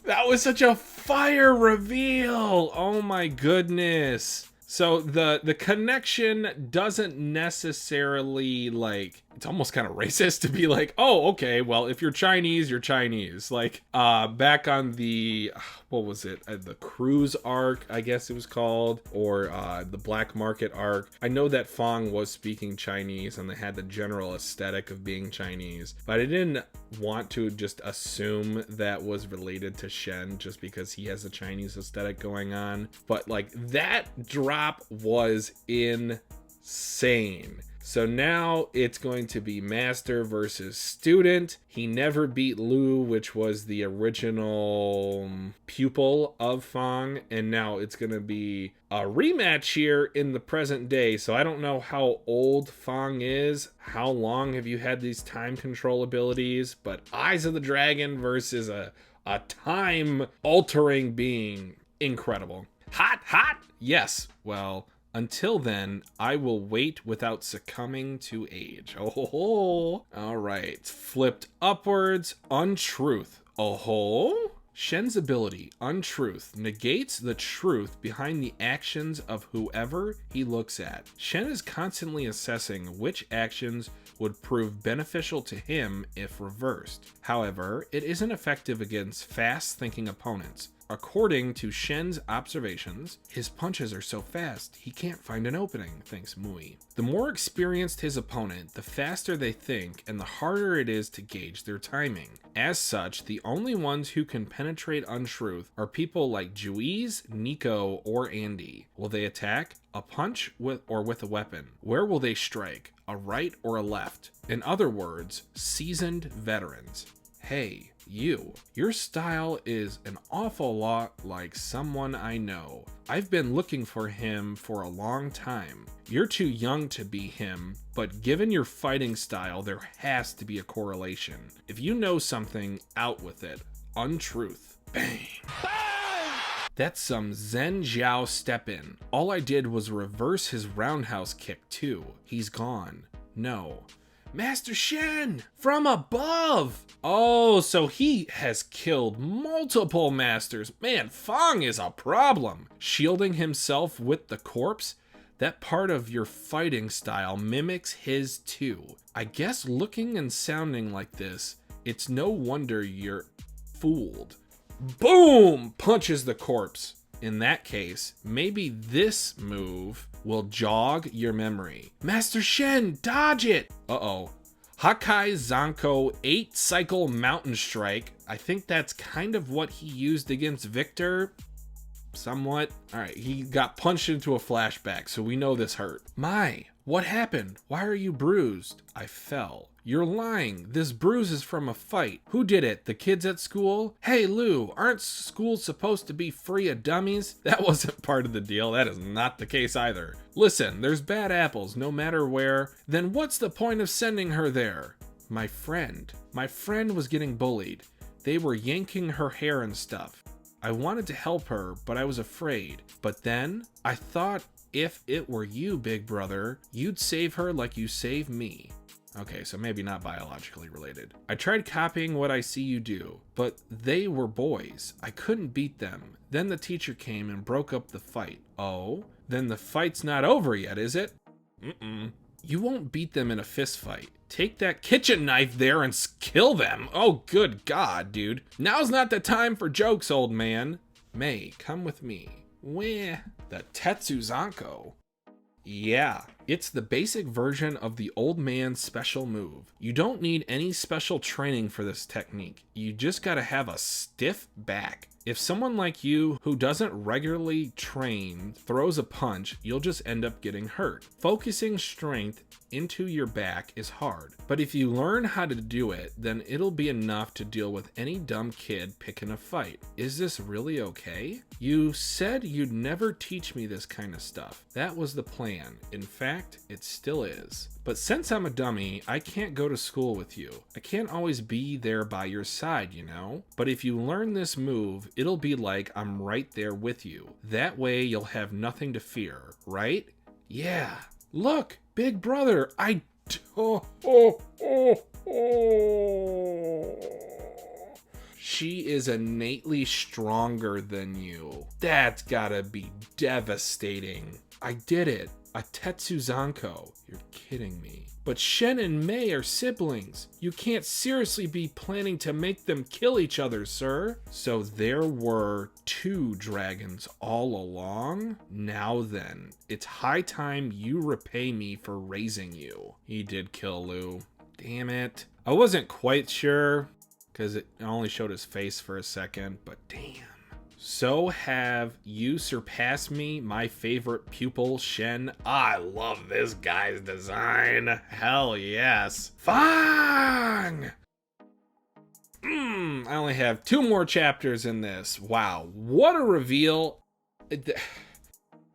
That was such a fire reveal. Oh my goodness. So the connection doesn't necessarily like it's almost kind of racist to be like, oh, okay, well, if you're Chinese, you're Chinese. Like, back on the, what was it? The cruise arc, I guess it was called, or the black market arc. I know that Feng was speaking Chinese and they had the general aesthetic of being Chinese, but I didn't want to just assume that was related to Shen just because he has a Chinese aesthetic going on. But like, that drop was insane. So now it's going to be master versus student. He never beat Lu, which was the original pupil of Feng, and now it's going to be a rematch here in the present day. So I don't know how old Feng is, how long have you had these time control abilities, but Eyes of the Dragon versus a time-altering being. Incredible. Hot, hot? Yes. Well, until then, I will wait without succumbing to age. Oh, all right. Flipped upwards. Untruth. Oh, Shen's ability, Untruth, negates the truth behind the actions of whoever he looks at. Shen is constantly assessing which actions would prove beneficial to him if reversed. However, it isn't effective against fast-thinking opponents. According to Shen's observations, his punches are so fast, he can't find an opening, thinks Mui. The more experienced his opponent, the faster they think, and the harder it is to gauge their timing. As such, the only ones who can penetrate Untruth are people like Juiz, Nico, or Andy. Will they attack? A punch or with a weapon? Where will they strike? A right or a left? In other words, seasoned veterans. Hey, your style is an awful lot like someone I know. I've been looking for him for a long time. You're too young to be him, but given your fighting style, there has to be a correlation. If you know something, out with it. Untruth. Bang. Bang! That's some Zen Zhao step in. All I did was reverse his roundhouse kick too. He's gone. No. Master Shen! From above! Oh, so he has killed multiple masters. Man, Feng is a problem. Shielding himself with the corpse? That part of your fighting style mimics his too. I guess looking and sounding like this, it's no wonder you're fooled. Boom! Punches the corpse. In that case, maybe this move will jog your memory. Master Shen, dodge it! Uh-oh. Hakai Zanko 8-cycle Mountain Strike. I think that's kind of what he used against Victor. Somewhat. Alright, he got punched into a flashback, so we know this hurt. My, what happened? Why are you bruised? I fell. You're lying. This bruise is from a fight. Who did it? The kids at school? Hey, Lou, aren't schools supposed to be free of dummies? That wasn't part of the deal. That is not the case either. Listen, there's bad apples no matter where. Then what's the point of sending her there? My friend was getting bullied. They were yanking her hair and stuff. I wanted to help her, but I was afraid. But then I thought if it were you, big brother, you'd save her like you saved me. Okay, so maybe not biologically related. I tried copying what I see you do, but they were boys. I couldn't beat them. Then the teacher came and broke up the fight. Oh? Then the fight's not over yet, is it? Mm-mm. You won't beat them in a fist fight. Take that kitchen knife there and kill them. Oh, good God, dude. Now's not the time for jokes, old man. May, come with me. Where? The Tetsuzanko. Yeah, it's the basic version of the old man's special move. You don't need any special training for this technique. You just gotta have a stiff back. If someone like you, who doesn't regularly train, throws a punch, you'll just end up getting hurt. Focusing strength into your back is hard, but if you learn how to do it, then it'll be enough to deal with any dumb kid picking a fight. Is this really okay? You said you'd never teach me this kind of stuff. That was the plan. In fact, it still is. But since I'm a dummy, I can't go to school with you. I can't always be there by your side, you know? But if you learn this move, it'll be like I'm right there with you. That way you'll have nothing to fear, right? Yeah. Look, big brother, She is innately stronger than you. That's gotta be devastating. I did it. A Tetsuzanko. You're kidding me. But Shen and Mei are siblings. You can't seriously be planning to make them kill each other, sir. So there were 2 dragons all along? Now then, it's high time you repay me for raising you. He did kill Lu. Damn it. I wasn't quite sure because it only showed his face for a second, but damn. So have you surpassed me, my favorite pupil, Shen? I love this guy's design. Hell yes. Feng! I only have 2 more chapters in this. Wow, what a reveal.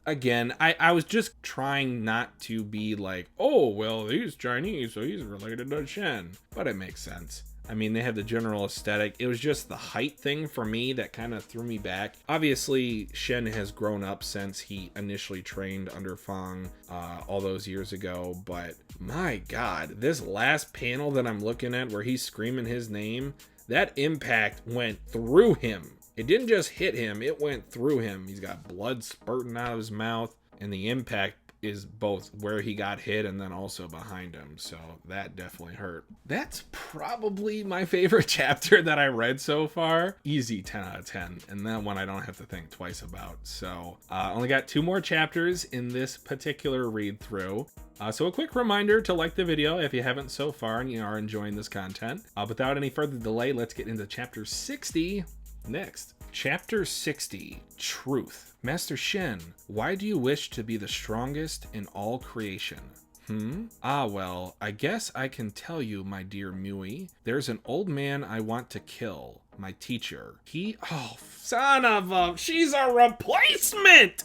Again, I was just trying not to be like, oh, well, he's Chinese, so he's related to Shen. But it makes sense. I mean, they have the general aesthetic. It was just the height thing for me that kind of threw me back. Obviously, Shen has grown up since he initially trained under Feng all those years ago. But my God, this last panel that I'm looking at where he's screaming his name, that impact went through him. It didn't just hit him, it went through him. He's got blood spurting out of his mouth, and the impact is both where he got hit and then also behind him, so that definitely hurt. That's probably my favorite chapter that I read so far. Easy 10 out of 10, and that one I don't have to think twice about. So only got 2 more chapters in this particular read through. So a quick reminder to like the video if you haven't so far and you are enjoying this content. Without any further delay, let's get into chapter 60 next. Chapter 60, Truth. Master Shen, why do you wish to be the strongest in all creation? Ah, well, I guess I can tell you, my dear Mui. There's an old man I want to kill, my teacher. Oh, son of a, she's a replacement!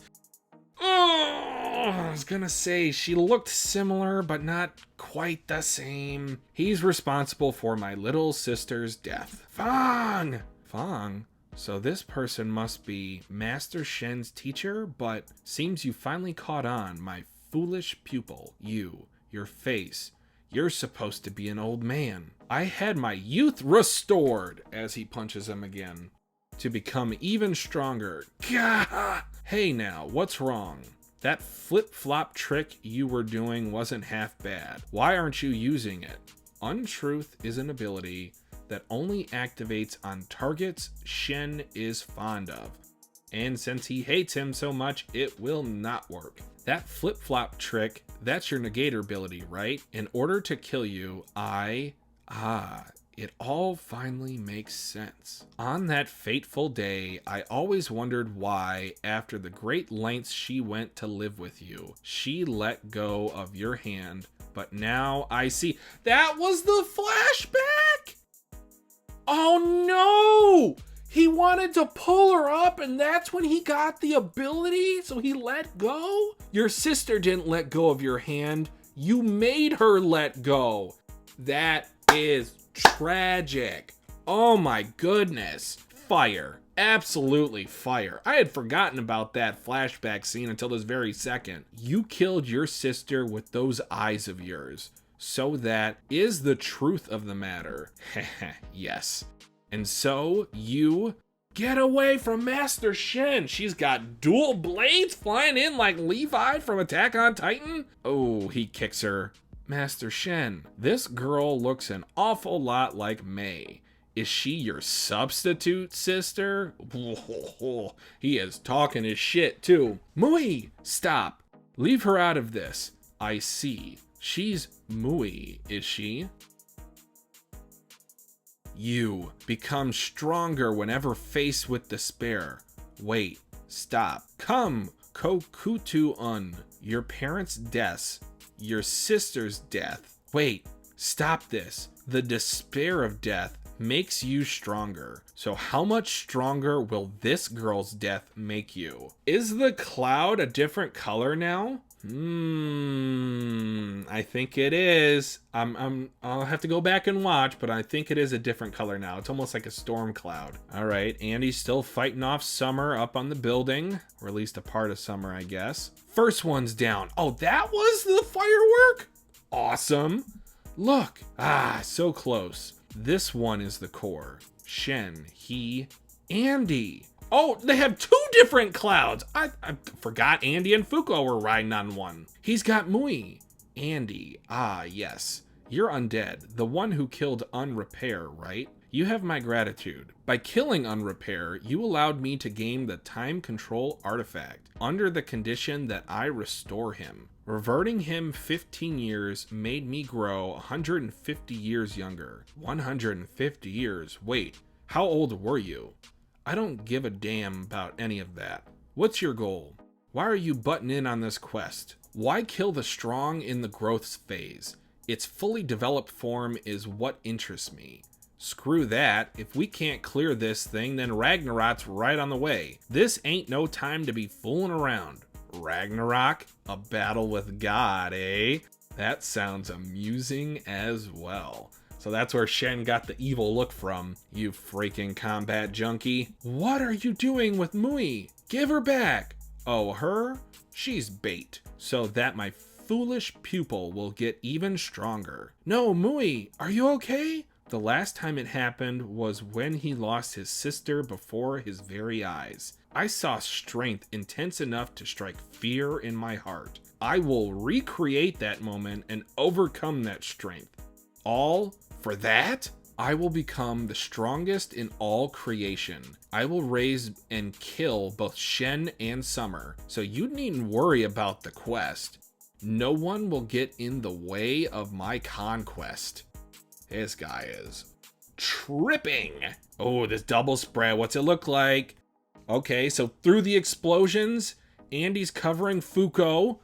Oh, I was gonna say, she looked similar, but not quite the same. He's responsible for my little sister's death. Feng! Feng? So this person must be Master Shen's teacher, but seems you finally caught on, my foolish pupil. Your face. You're supposed to be an old man. I had my youth restored, as he punches him again, to become even stronger. Gah! Hey now, what's wrong? That flip-flop trick you were doing wasn't half bad. Why aren't you using it? Untruth is an ability that only activates on targets Shen is fond of. And since he hates him so much, it will not work. That flip-flop trick, that's your negator ability, right? In order to kill you, it all finally makes sense. On that fateful day, I always wondered why, after the great lengths she went to live with you, she let go of your hand, but now I see. That was the flashback! Oh no! He wanted to pull her up and that's when he got the ability, so he let go? Your sister didn't let go of your hand. You made her let go. That is tragic. Oh my goodness. Fire. Absolutely fire. I had forgotten about that flashback scene until this very second. You killed your sister with those eyes of yours. So that is the truth of the matter. Yes. And so you get away from Master Shen. She's got dual blades flying in like Levi from Attack on Titan. Oh, he kicks her. Master Shen, this girl looks an awful lot like Mei. Is she your substitute sister? He is talking his shit too. Mui, stop. Leave her out of this. I see. She's Mui, is she? You become stronger whenever faced with despair. Wait, stop. Come, Kokutu-un. Your parents' deaths, your sister's death. Wait, stop this. The despair of death makes you stronger. So how much stronger will this girl's death make you? Is the cloud a different color now? I think it is. I'll have to go back and watch, but I think it is a different color now. It's almost like a storm cloud. All right, Andy's still fighting off Summer up on the building, or at least a part of Summer, I guess. First one's down. Oh, that was the firework? Awesome. Look. So close. This one is the core. Shen, Andy. Oh, they have 2 different clouds. I forgot Andy and Fuko were riding on one. He's got Mui. Andy, ah yes. You're undead, the one who killed Unrepair, right? You have my gratitude. By killing Unrepair, you allowed me to gain the time control artifact, under the condition that I restore him. Reverting him 15 years made me grow 150 years younger. 150 years, wait, how old were you? I don't give a damn about any of that. What's your goal? Why are you butting in on this quest? Why kill the strong in the growth phase? Its fully developed form is what interests me. Screw that. If we can't clear this thing, then Ragnarok's right on the way. This ain't no time to be fooling around. Ragnarok? A battle with God, eh? That sounds amusing as well. So that's where Shen got the evil look from, you freaking combat junkie. What are you doing with Mui? Give her back. Oh, her? She's bait, so that my foolish pupil will get even stronger. No, Mui, are you okay? The last time it happened was when he lost his sister before his very eyes. I saw strength intense enough to strike fear in my heart. I will recreate that moment and overcome that strength. All for that? I will become the strongest in all creation. I will raise and kill both Shen and Summer, so you needn't worry about the quest. No one will get in the way of my conquest. This guy is tripping. Oh, this double spread. What's it look like? Okay, so through the explosions, Andy's covering Fuko.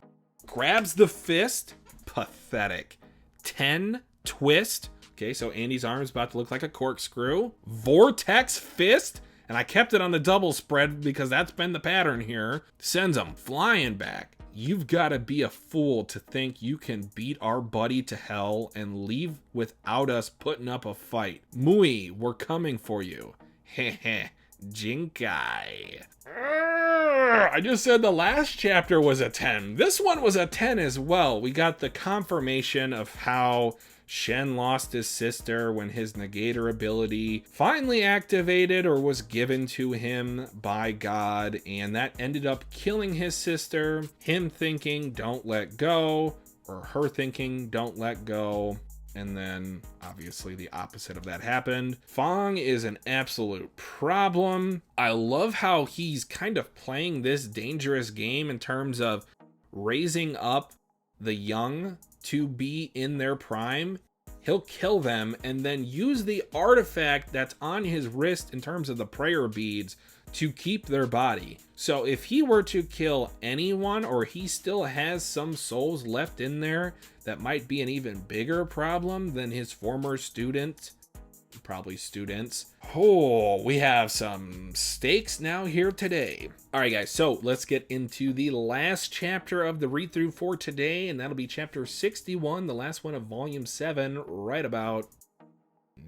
Grabs the fist. Pathetic. 10 twist. Okay, so Andy's arm is about to look like a corkscrew. Vortex fist. And I kept it on the double spread because that's been the pattern here. Sends him flying back. You've got to be a fool to think you can beat our buddy to hell and leave without us putting up a fight. Mui, we're coming for you. Heh Jinkai. I just said the last chapter was a 10. This one was a 10 as well. We got the confirmation of how Shen lost his sister when his negator ability finally activated or was given to him by God, and that ended up killing his sister. Him thinking, don't let go, or her thinking, don't let go. And then obviously the opposite of that happened. Feng is an absolute problem. I love how he's kind of playing this dangerous game in terms of raising up the young to be in their prime. He'll kill them and then use the artifact that's on his wrist in terms of the prayer beads to keep their body. So if he were to kill anyone, or he still has some souls left in there, that might be an even bigger problem than his former student. Probably students. Oh, we have some stakes now here today. All right, guys, so let's get into the last chapter of the read-through for today, and that'll be chapter 61, the last one of volume 7, right about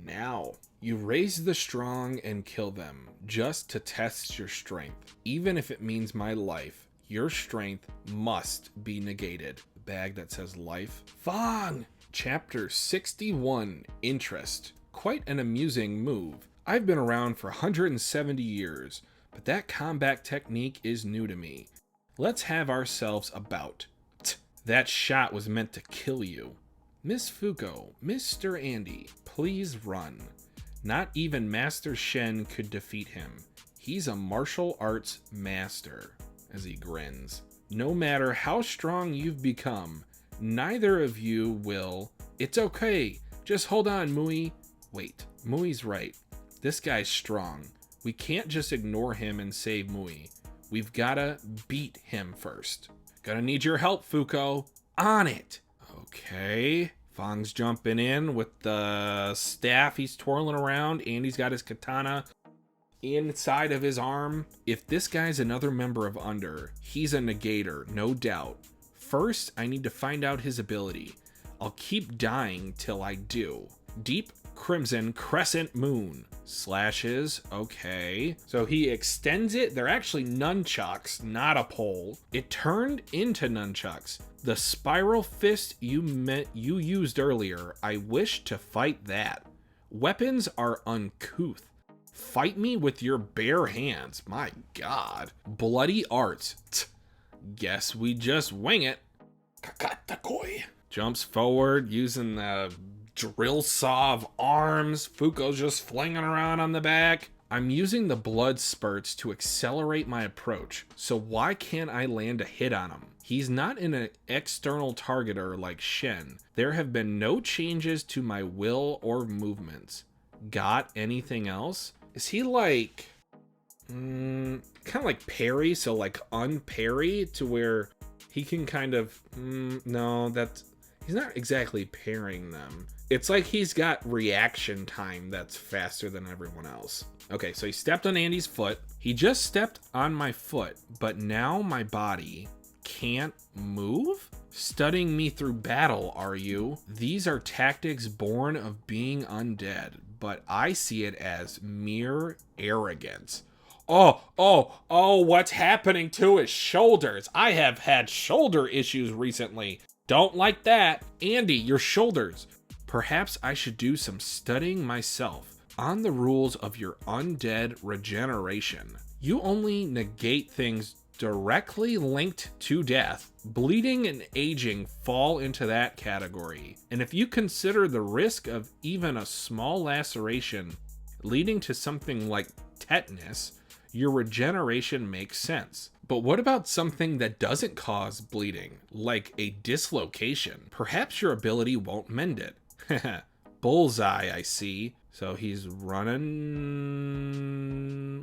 now. You raise the strong and kill them, just to test your strength. Even if it means my life, your strength must be negated. The bag that says life. Feng! Chapter 61, Interest. Quite an amusing move. I've been around for 170 years, but that combat technique is new to me. Let's have ourselves a bout. That shot was meant to kill you. Miss Fuko, Mr. Andy, please run. Not even Master Shen could defeat him. He's a martial arts master, as he grins. No matter how strong you've become, neither of you will. It's okay. Just hold on, Mui. Wait, Mui's right. This guy's strong. We can't just ignore him and save Mui. We've gotta beat him first. Gonna need your help, Fuko. On it. Okay. Feng's jumping in with the staff he's twirling around. Andy's got his katana inside of his arm. If this guy's another member of Under, he's a negator, no doubt. First, I need to find out his ability. I'll keep dying till I do. Deep Crimson Crescent Moon. Slashes, okay. So he extends it. They're actually nunchucks, not a pole. It turned into nunchucks. The spiral fist you used earlier, I wish to fight that. Weapons are uncouth. Fight me with your bare hands, my god. Bloody arts. Guess we just wing it. Kakatakoi. Jumps forward using the drill saw of arms. Fuko's just flinging around on the back. I'm using the blood spurts to accelerate my approach, so why can't I land a hit on him? He's not an external targeter like Shen. There have been no changes to my will or movements. Got anything else? Is he like... kind of like parry, so like unparry to where he can kind of... no, that's... He's not exactly parrying them. It's like he's got reaction time that's faster than everyone else. Okay, so he stepped on Andy's foot. He just stepped on my foot, but now my body can't move? Studying me through battle, are you? These are tactics born of being undead, but I see it as mere arrogance. Oh, what's happening to his shoulders? I have had shoulder issues recently. Don't like that. Andy, your shoulders. Perhaps I should do some studying myself on the rules of your undead regeneration. You only negate things directly linked to death. Bleeding and aging fall into that category. And if you consider the risk of even a small laceration leading to something like tetanus, your regeneration makes sense. But what about something that doesn't cause bleeding, like a dislocation? Perhaps your ability won't mend it. Bullseye, I see. So he's running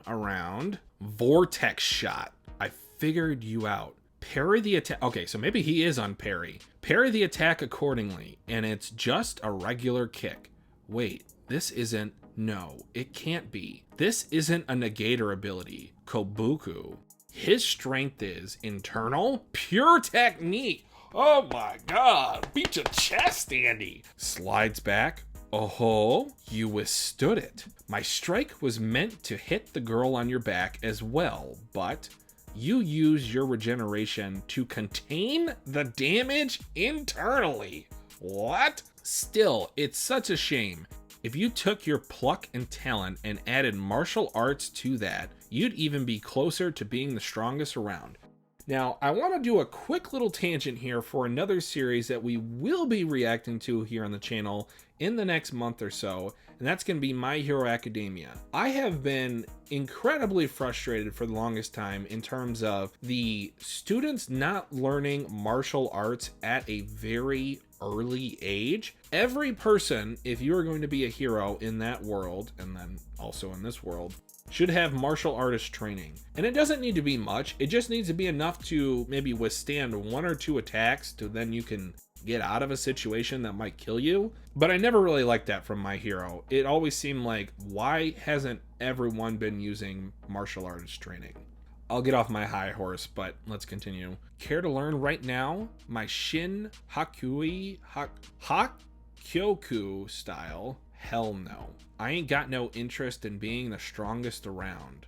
around. Vortex shot. I figured you out. Parry the attack. Okay, so maybe he is on parry. Parry the attack accordingly, and it's just a regular kick. Wait, this isn't... No, it can't be. This isn't a negator ability. Kobuku. His strength is internal. Pure technique. Oh my god. Beat your chest, Andy. Slides back. Oh, you withstood it. My strike was meant to hit the girl on your back as well, but you use your regeneration to contain the damage internally. What? Still, it's such a shame. If you took your pluck and talent and added martial arts to that, you'd even be closer to being the strongest around. Now, I want to do a quick little tangent here for another series that we will be reacting to here on the channel in the next month or so, and that's going to be My Hero Academia. I have been incredibly frustrated for the longest time in terms of the students not learning martial arts at a very early age. Every person, if you are going to be a hero in that world, and then also in this world, should have martial artist training. And it doesn't need to be much. It just needs to be enough to maybe withstand 1 or 2 attacks to then you can get out of a situation that might kill you. But I never really liked that from My Hero. It always seemed like, why hasn't everyone been using martial artist training? I'll get off my high horse, but let's continue. Care to learn right now? My Shin Hakyoku style? Hell no. I ain't got no interest in being the strongest around.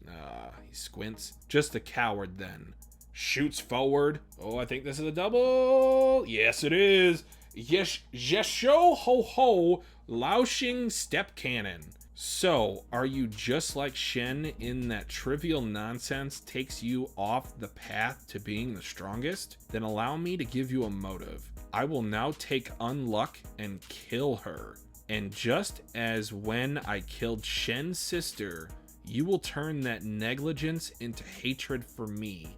He squints. Just a coward then. Shoots forward. Oh, I think this is a double. Yes, it is. Yes, Jesho Ho Ho Laoxing Step Cannon. So, are you just like Shen in that trivial nonsense takes you off the path to being the strongest? Then allow me to give you a motive. I will now take Unluck and kill her. And just as when I killed Shen's sister, you will turn that negligence into hatred for me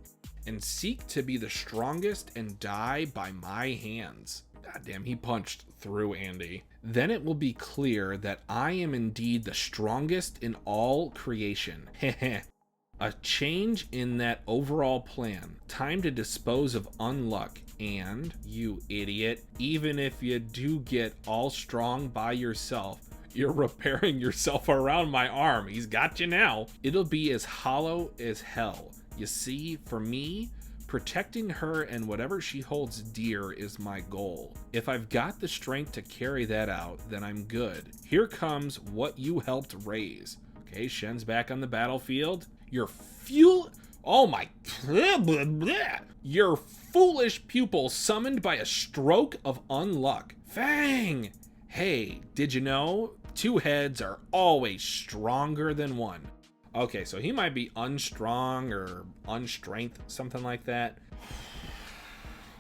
and seek to be the strongest and die by my hands. God damn, he punched through Andy. Then it will be clear that I am indeed the strongest in all creation. Heh. A change in that overall plan. Time to dispose of Unluck. And, you idiot, even if you do get all strong by yourself, you're repairing yourself around my arm. He's got you now. It'll be as hollow as hell. You see, for me, protecting her and whatever she holds dear is my goal. If I've got the strength to carry that out, then I'm good. Here comes what you helped raise. Okay, Shen's back on the battlefield. Your Your foolish pupil summoned by a stroke of unluck. Feng! Hey, did you know? 2 heads are always stronger than 1. Okay, so he might be unstrong or unstrength, something like that.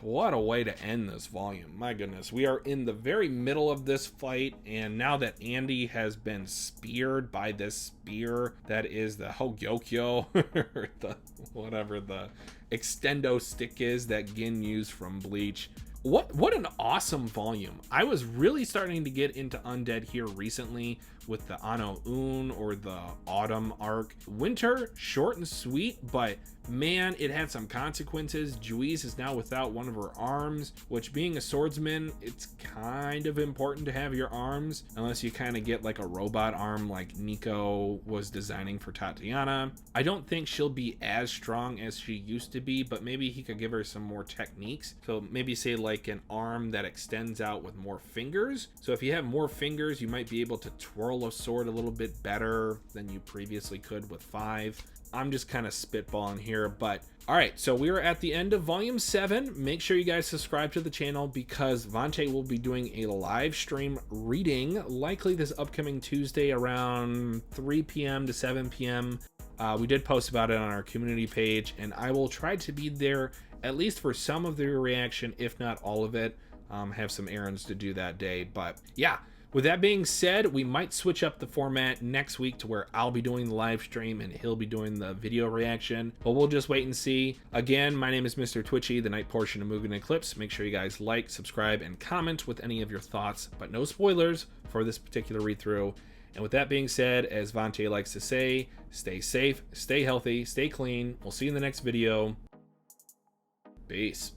what a way to end this volume. My goodness, we are in the very middle of this fight, and now that Andy has been speared by this spear that is the Hogyokyo, or the whatever the extendo stick is that Gin used from Bleach. What an awesome volume. I was really starting to get into Undead here recently with the Ano Un or the Autumn arc. Winter, short and sweet, but man, it had some consequences. Juiz is now without one of her arms, which, being a swordsman, it's kind of important to have your arms, unless you kind of get like a robot arm like Nico was designing for Tatiana. I don't think she'll be as strong as she used to be, but maybe he could give her some more techniques. So maybe say like an arm that extends out with more fingers. So if you have more fingers, you might be able to twirl a sword a little bit better than you previously could with 5. I'm just kind of spitballing here, but all right, so we are at the end of volume 7. Make sure you guys subscribe to the channel, because Vante will be doing a live stream reading likely this upcoming Tuesday around 3 p.m. to 7 p.m. We did post about it on our community page, and I will try to be there at least for some of the reaction, if not all of it. Have some errands to do that day, but yeah. With that being said, we might switch up the format next week to where I'll be doing the live stream and he'll be doing the video reaction, but we'll just wait and see. Again, my name is Mr. Twitchy, the night portion of Mugen Eclipse. Make sure you guys like, subscribe, and comment with any of your thoughts, but no spoilers for this particular read-through. And with that being said, as Vante likes to say, stay safe, stay healthy, stay clean. We'll see you in the next video. Peace.